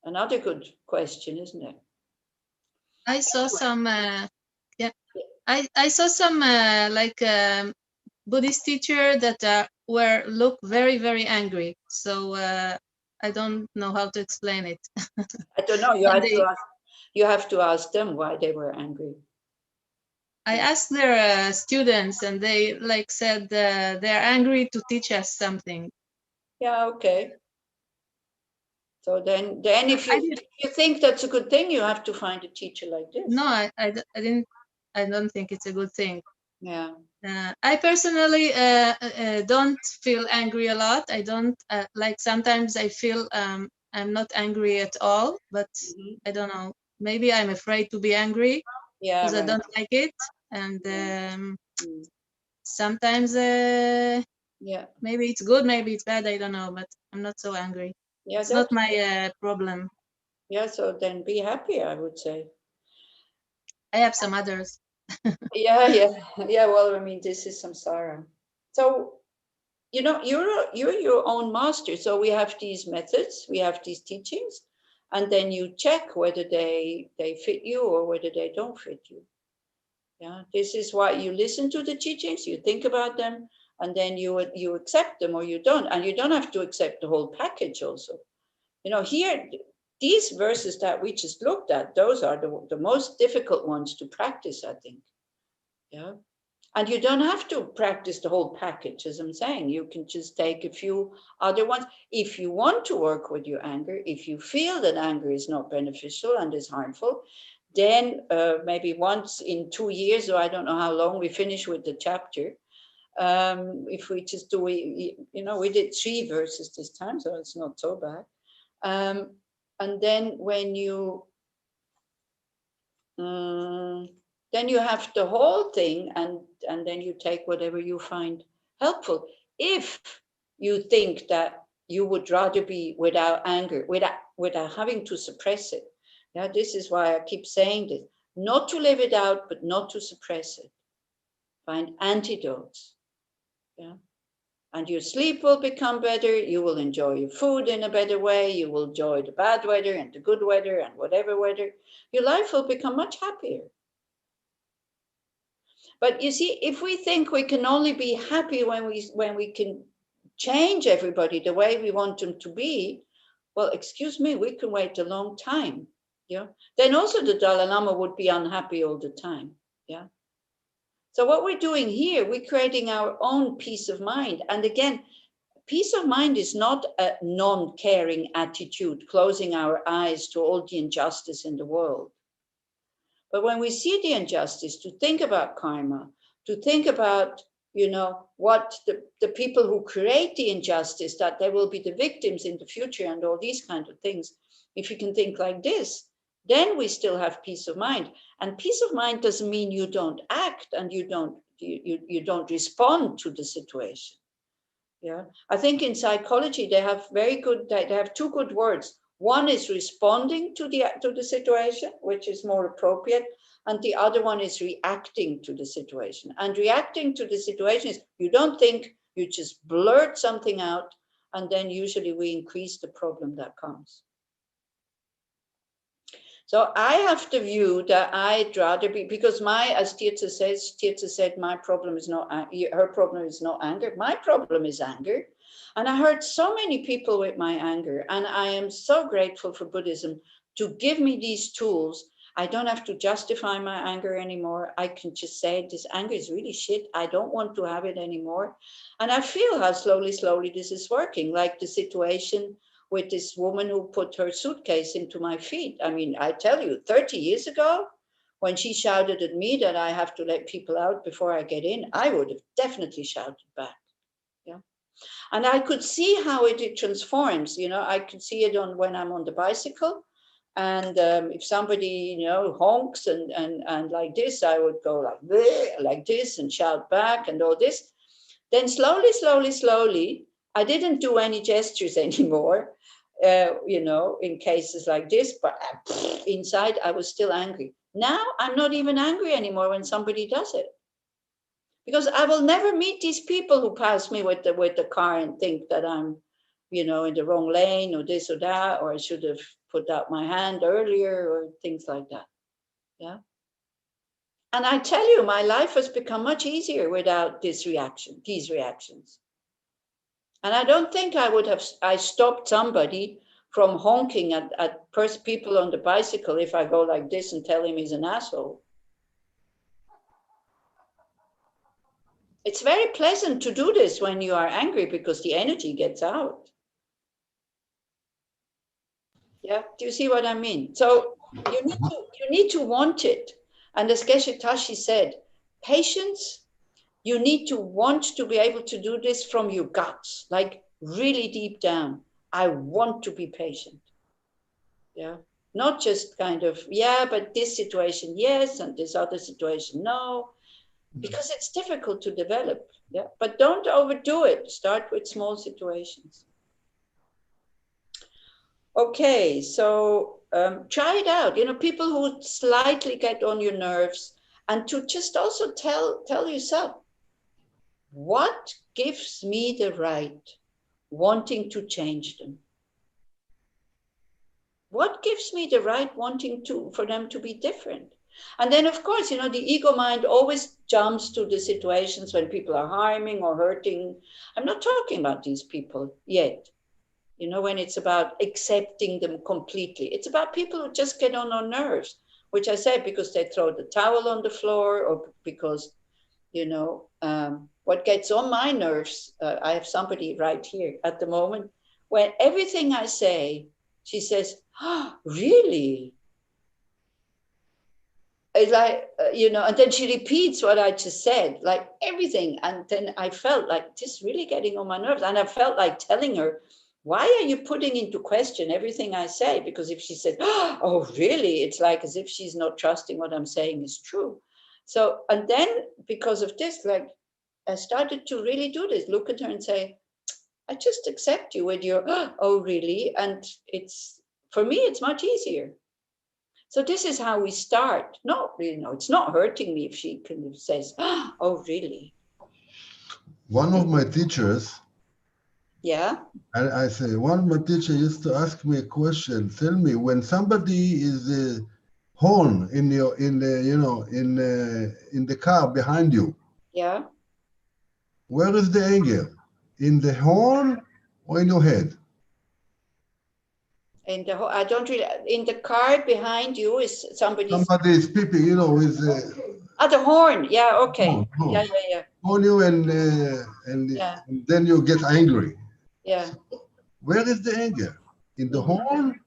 S1: Another good question, isn't it?
S9: I saw some, I saw some Buddhist teacher that look very, very angry. So I don't know how to explain it.
S1: I don't know. You have to ask them why they were angry.
S9: I asked their students, and they said they're angry to teach us something.
S1: Yeah. Okay. So then if you think that's a good thing, you have to find a teacher like this.
S9: No, I don't think it's a good thing.
S1: Yeah.
S9: I personally don't feel angry a lot. I don't sometimes I feel I'm not angry at all, but I don't know. Maybe I'm afraid to be angry because I don't like it. And sometimes maybe it's good, maybe it's bad, I don't know, but I'm not so angry. Yeah, it's not my problem.
S1: Yeah, so then be happy, I would say.
S9: I have some others.
S1: Yeah. Well, I mean, this is samsara. So, you know, you're your own master. So we have these methods, we have these teachings, and then you check whether they fit you or whether they don't fit you. Yeah, this is why you listen to the teachings, you think about them, and then you accept them or you don't. And you don't have to accept the whole package also. You know, here, these verses that we just looked at, those are the most difficult ones to practice, I think. Yeah. And you don't have to practice the whole package, as I'm saying. You can just take a few other ones. If you want to work with your anger, if you feel that anger is not beneficial and is harmful, then maybe once in 2 years, or I don't know how long we finish with the chapter, if we just do, you know, we did 3 verses this time, so it's not so bad. And then when you, then you have the whole thing, and then you take whatever you find helpful. If you think that you would rather be without anger, without having to suppress it. Yeah, this is why I keep saying this. Not to live it out, but not to suppress it. Find antidotes. Yeah. And your sleep will become better. You will enjoy your food in a better way. You will enjoy the bad weather and the good weather and whatever weather. Your life will become much happier. But you see, if we think we can only be happy when we can change everybody the way we want them to be, well, excuse me, we can wait a long time. Yeah. Then also the Dalai Lama would be unhappy all the time. Yeah. So what we're doing here, we're creating our own peace of mind. And again, peace of mind is not a non-caring attitude, closing our eyes to all the injustice in the world. But when we see the injustice, to think about karma, to think about, you know, what the people who create the injustice, that they will be the victims in the future and all these kind of things. If you can think like this, then we still have peace of mind. And peace of mind doesn't mean you don't act and you don't respond to the situation. Yeah, I think in psychology they have they have 2 good words. One is responding to the situation, which is more appropriate, and the other one is reacting to the situation. And reacting to the situation is you don't think, you just blurt something out, and then usually we increase the problem that comes. So I have the view that I'd rather be, because as Tirtha said, my problem is not, her problem is not anger. My problem is anger. And I hurt so many people with my anger. And I am so grateful for Buddhism to give me these tools. I don't have to justify my anger anymore. I can just say, this anger is really shit. I don't want to have it anymore. And I feel how slowly this is working, like the situation with this woman who put her suitcase into my feet. I mean, I tell you, 30 years ago, when she shouted at me that I have to let people out before I get in, I would have definitely shouted back. Yeah. And I could see how it transforms. You know, I could see it when I'm on the bicycle. And if somebody, you know, honks and like this, I would go like this and shout back and all this. Then slowly, I didn't do any gestures anymore, you know, in cases like this, but inside I was still angry. Now I'm not even angry anymore when somebody does it. Because I will never meet these people who pass me with the car and think that I'm, you know, in the wrong lane or this or that, or I should have put out my hand earlier or things like that. Yeah. And I tell you, my life has become much easier without these reactions. And I don't think I stopped somebody from honking at people on the bicycle if I go like this and tell him he's an asshole. It's very pleasant to do this when you are angry because the energy gets out. Yeah, do you see what I mean? So you need to want it. And as Geshe Tashi said, patience, you need to want to be able to do this from your guts, like really deep down. I want to be patient. Yeah, not just kind of, yeah, but this situation, yes, and this other situation, no, because it's difficult to develop. Yeah, but don't overdo it. Start with small situations. Okay, so try it out. You know, people who slightly get on your nerves, and to just also tell yourself, what gives me the right wanting to change them? What gives me the right wanting for them to be different? And then, of course, the ego mind always jumps to the situations when people are harming or hurting. I'm not talking about these people yet. When it's about accepting them completely. It's about people who just get on our nerves, which I said because they throw the towel on the floor, or because, what gets on my nerves. I have somebody right here at the moment, when everything I say, she says, "Oh, really?" It's like, and then she repeats what I just said, like everything. And then I felt like just really getting on my nerves. And I felt like telling her, why are you putting into question everything I say? Because if she said, "Oh, really?" It's like as if she's not trusting what I'm saying is true. So, and then because of this, like, I started to really do this, look at her and say, I just accept you with your, "Oh, really?" And for me, it's much easier. So this is how we start. No, it's not hurting me if she kind of says, "Oh, really?"
S10: One of my teachers,
S1: yeah,
S10: I say, one of my teachers used to ask me a question. Tell me, when somebody is horn in the car behind you,
S1: yeah,
S10: where is the anger? In the horn or in your head?
S1: in the car behind you is somebody
S10: is peeping, is
S1: the horn. Yeah, okay.
S10: Horn.
S1: Yeah.
S10: On you and then you get angry.
S1: Yeah.
S10: So where is the anger? In the horn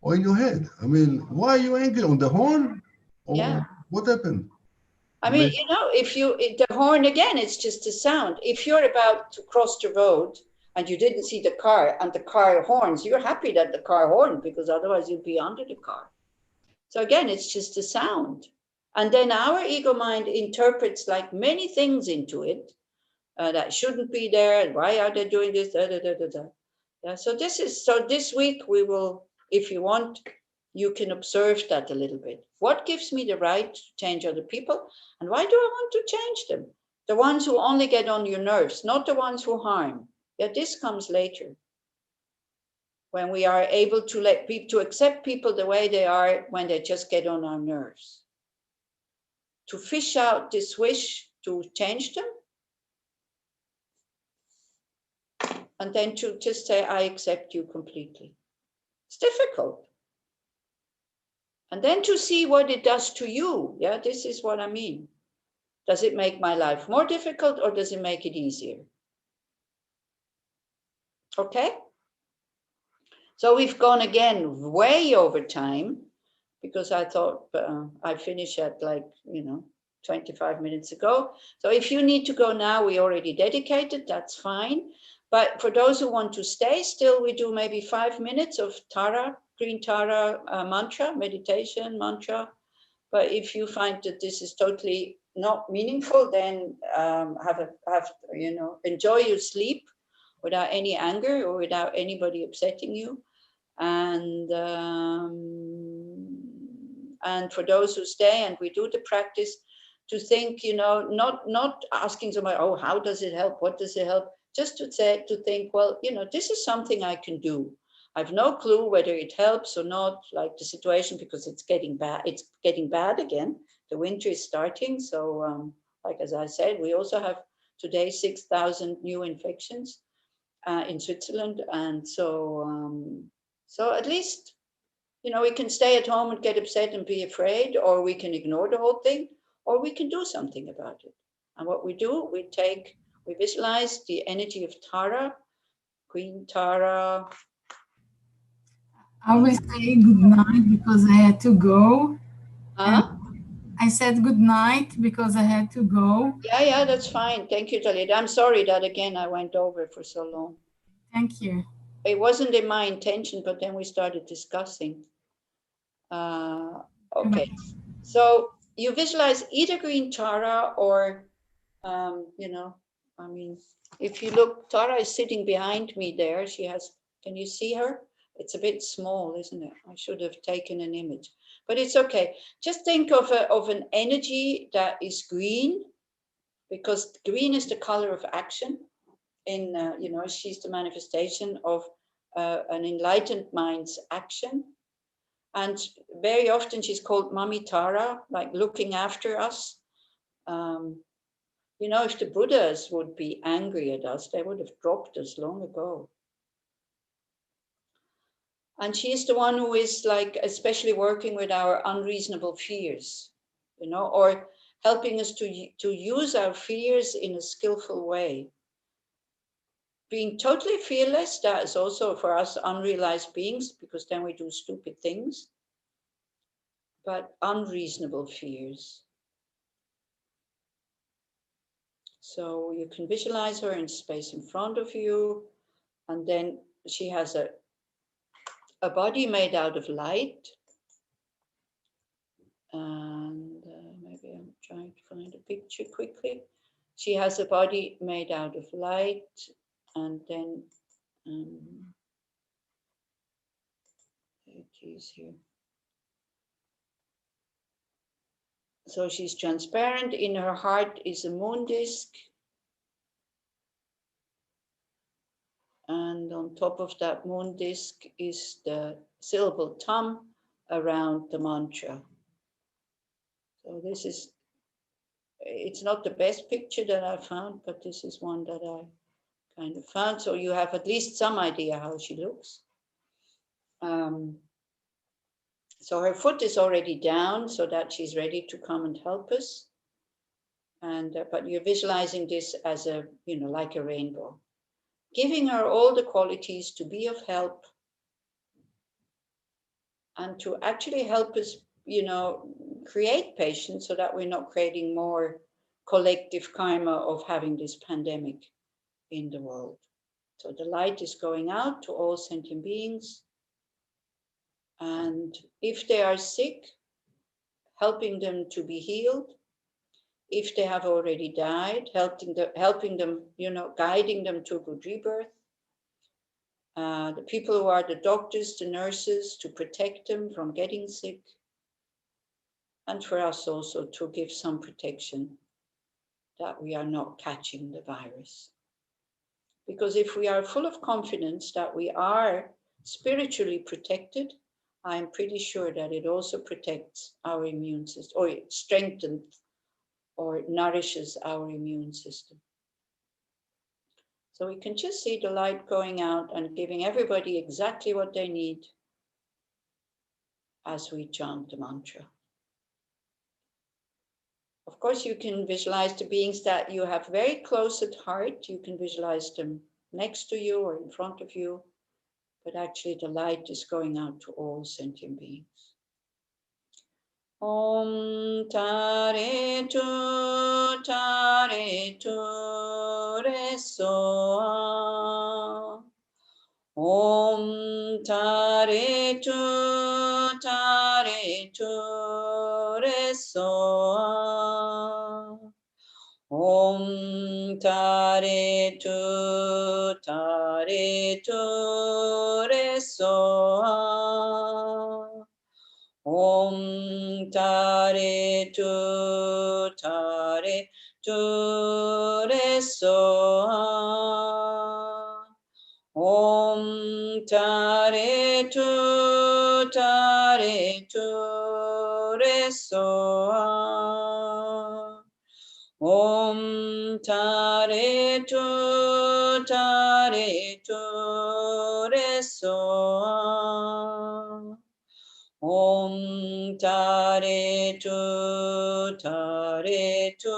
S10: or in your head? I mean, why are you angry? On the horn? Or what happened?
S1: I mean, if the horn again, it's just a sound. If you're about to cross the road and you didn't see the car and the car horns, you're happy that the car horned, because otherwise you'd be under the car. So again, it's just a sound. And then our ego mind interprets like many things into it that shouldn't be there. And why are they doing this? Yeah. So this week we will, if you want, you can observe that a little bit. What gives me the right to change other people? And why do I want to change them? The ones who only get on your nerves, not the ones who harm. Yeah, this comes later. When we are able to accept people the way they are when they just get on our nerves. To fish out this wish to change them. And then to just say, I accept you completely. It's difficult. And then to see what it does to you. Yeah, this is what I mean. Does it make my life more difficult or does it make it easier? Okay? So we've gone again way over time, because I thought I finished at 25 minutes ago. So if you need to go now, we already dedicated, that's fine. But for those who want to stay still, we do maybe 5 minutes of Tara, green Tara mantra, meditation mantra. But if you find that this is totally not meaningful, then enjoy your sleep without any anger or without anybody upsetting you. And for those who stay and we do the practice, to think, not asking somebody, oh, how does it help? What does it help? Just to think, well, this is something I can do. I've no clue whether it helps or not, like the situation, because it's getting bad. It's getting bad again. The winter is starting. So like, as I said, we also have today 6,000 new infections in Switzerland. And so at least, we can stay at home and get upset and be afraid, or we can ignore the whole thing, or we can do something about it. And what we do, we visualize the energy of Tara, Queen Tara.
S11: I will say good night because I had to go. I said good night because I had to go.
S1: Yeah, that's fine. Thank you, Talit. I'm sorry that again I went over for so long.
S11: Thank you.
S1: It wasn't in my intention, but then we started discussing. Okay, so you visualize either green Tara or, if you look, Tara is sitting behind me there. Can you see her? It's a bit small, isn't it? I should have taken an image, but it's okay. Just think of an energy that is green, because green is the color of action. She's the manifestation of an enlightened mind's action. And very often she's called Mami Tara, like looking after us. You know, if the Buddhas would be angry at us, they would have dropped us long ago. And she is the one who is like, especially working with our unreasonable fears, you know, or helping us to use our fears in a skillful way. Being totally fearless, that is also for us unrealized beings, because then we do stupid things. But unreasonable fears. So you can visualize her in space in front of you, and then she has a body made out of light. And maybe I'm trying to find a picture quickly. She has a body made out of light, and then it is here. So she's transparent. In her heart is a moon disk. And on top of that moon disk is the syllable Tam around the mantra. So this is, it's not the best picture that I found, but this is one that I kind of found. So you have at least some idea how she looks. So her foot is already down so that she's ready to come and help us. And but you're visualizing this as a, you know, like a rainbow, giving her all the qualities to be of help and to actually help us, you know, create patience so that we're not creating more collective karma of having this pandemic in the world. So the light is going out to all sentient beings. And if they are sick, helping them to be healed. If they have already died, helping them, you know, guiding them to a good rebirth. The people who are the doctors, the nurses, to protect them from getting sick. And for us also to give some protection that we are not catching the virus. Because if we are full of confidence that we are spiritually protected, I'm pretty sure that it also protects our immune system, or it strengthens or nourishes our immune system. So we can just see the light going out and giving everybody exactly what they need as we chant the mantra. Of course, you can visualize the beings that you have very close at heart. You can visualize them next to you or in front of you, but actually the light is going out to all sentient beings. Om Tare Tu Re So. Om Tare Tu Re So. Om Tare Tu Re So. Om Tare Tu Re So. Om Tare Tu Re So. Om Tare Tu Re So. Om Tare Tu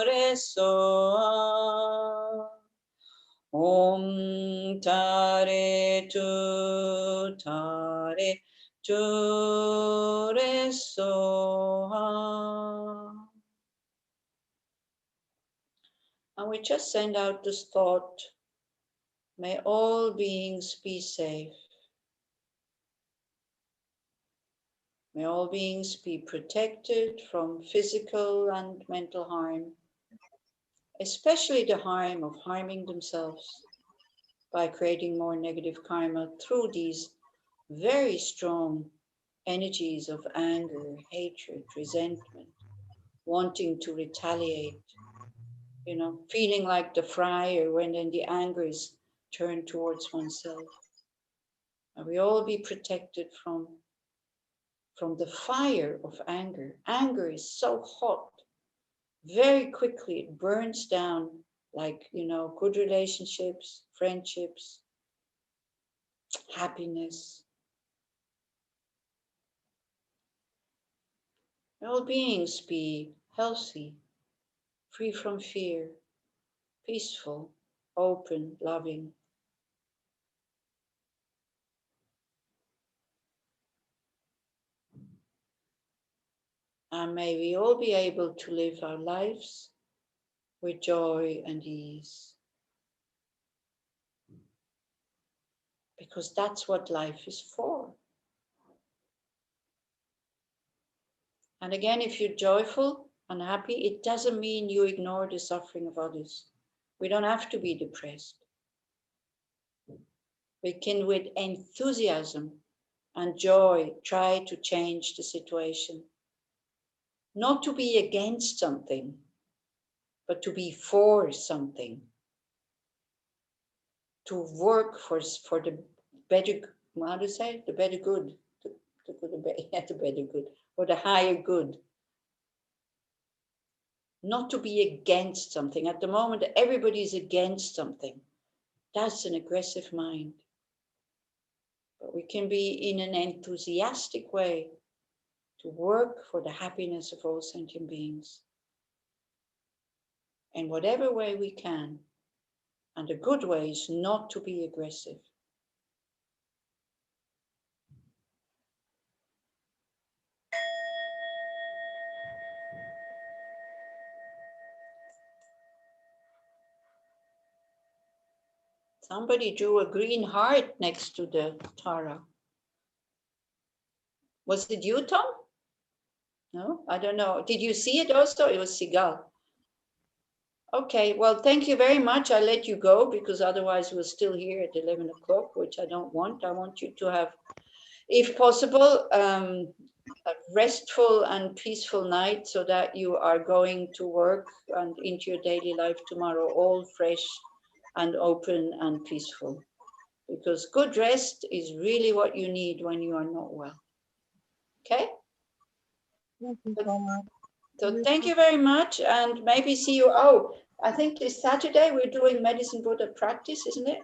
S1: Re So. Om Tare Tu Re So. And we just send out this thought, may all beings be safe. May all beings be protected from physical and mental harm, especially the harm of harming themselves by creating more negative karma through these very strong energies of anger, hatred, resentment, wanting to retaliate, you know, feeling like the friar when then the anger is turned towards oneself. And we all be protected from the fire of anger. Anger is so hot. Very quickly it burns down, like, you know, good relationships, friendships, happiness. All beings be healthy, free from fear, peaceful, open, loving. And may we all be able to live our lives with joy and ease. Because that's what life is for. And again, if you're joyful and happy, it doesn't mean you ignore the suffering of others. We don't have to be depressed. We can, with enthusiasm and joy, try to change the situation. Not to be against something, but to be for something. To work for the better, how do you say? The better good. The better good, or the higher good. Not to be against something. At the moment, everybody is against something. That's an aggressive mind. But we can be in an enthusiastic way to work for the happiness of all sentient beings. In whatever way we can. And the good way is not to be aggressive. Somebody drew a green heart next to the Tara. Was it you, Tom? No, I don't know. Did you see it also? It was Sigal. Okay, well, thank you very much. I'll let you go because otherwise we're still here at 11 o'clock, which I don't want. I want you to have, if possible, a restful and peaceful night so that you are going to work and into your daily life tomorrow all fresh and open and peaceful. Because good rest is really what you need when you are not well. Okay?
S12: Thank you so much.
S1: So thank you very much, and maybe see you. Oh, I think this Saturday we're doing Medicine Buddha practice, isn't it?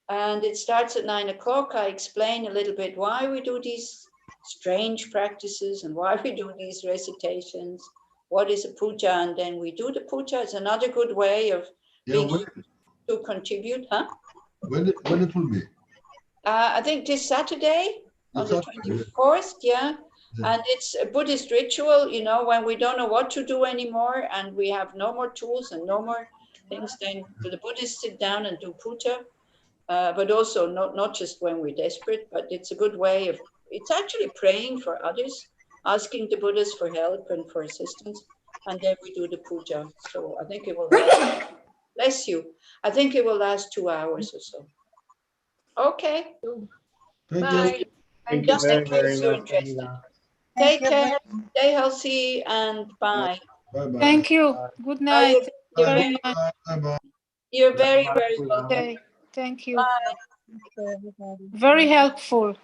S1: And it starts at 9 o'clock. I explain a little bit why we do these strange practices and why we do these recitations. What is a puja? And then we do the puja. It's another good way of being able to contribute, huh?
S10: When it will be?
S1: I think this Saturday on the 24th, yeah. And it's a Buddhist ritual, you know, when we don't know what to do anymore and we have no more tools and no more things, then the Buddhists sit down and do puja, but also not just when we're desperate, but it's a good way of, it's actually praying for others, asking the Buddhas for help and for assistance, and then we do the puja. So I think it will last, bless you, I think it will last 2 hours or so. Okay. Bye. And just in case you're interested. Take care, stay healthy, and bye.
S10: Bye-bye.
S8: Thank you. Good night.
S10: Bye-bye.
S1: You're very, very welcome.
S8: Okay. Thank you.
S1: Bye.
S8: Very helpful.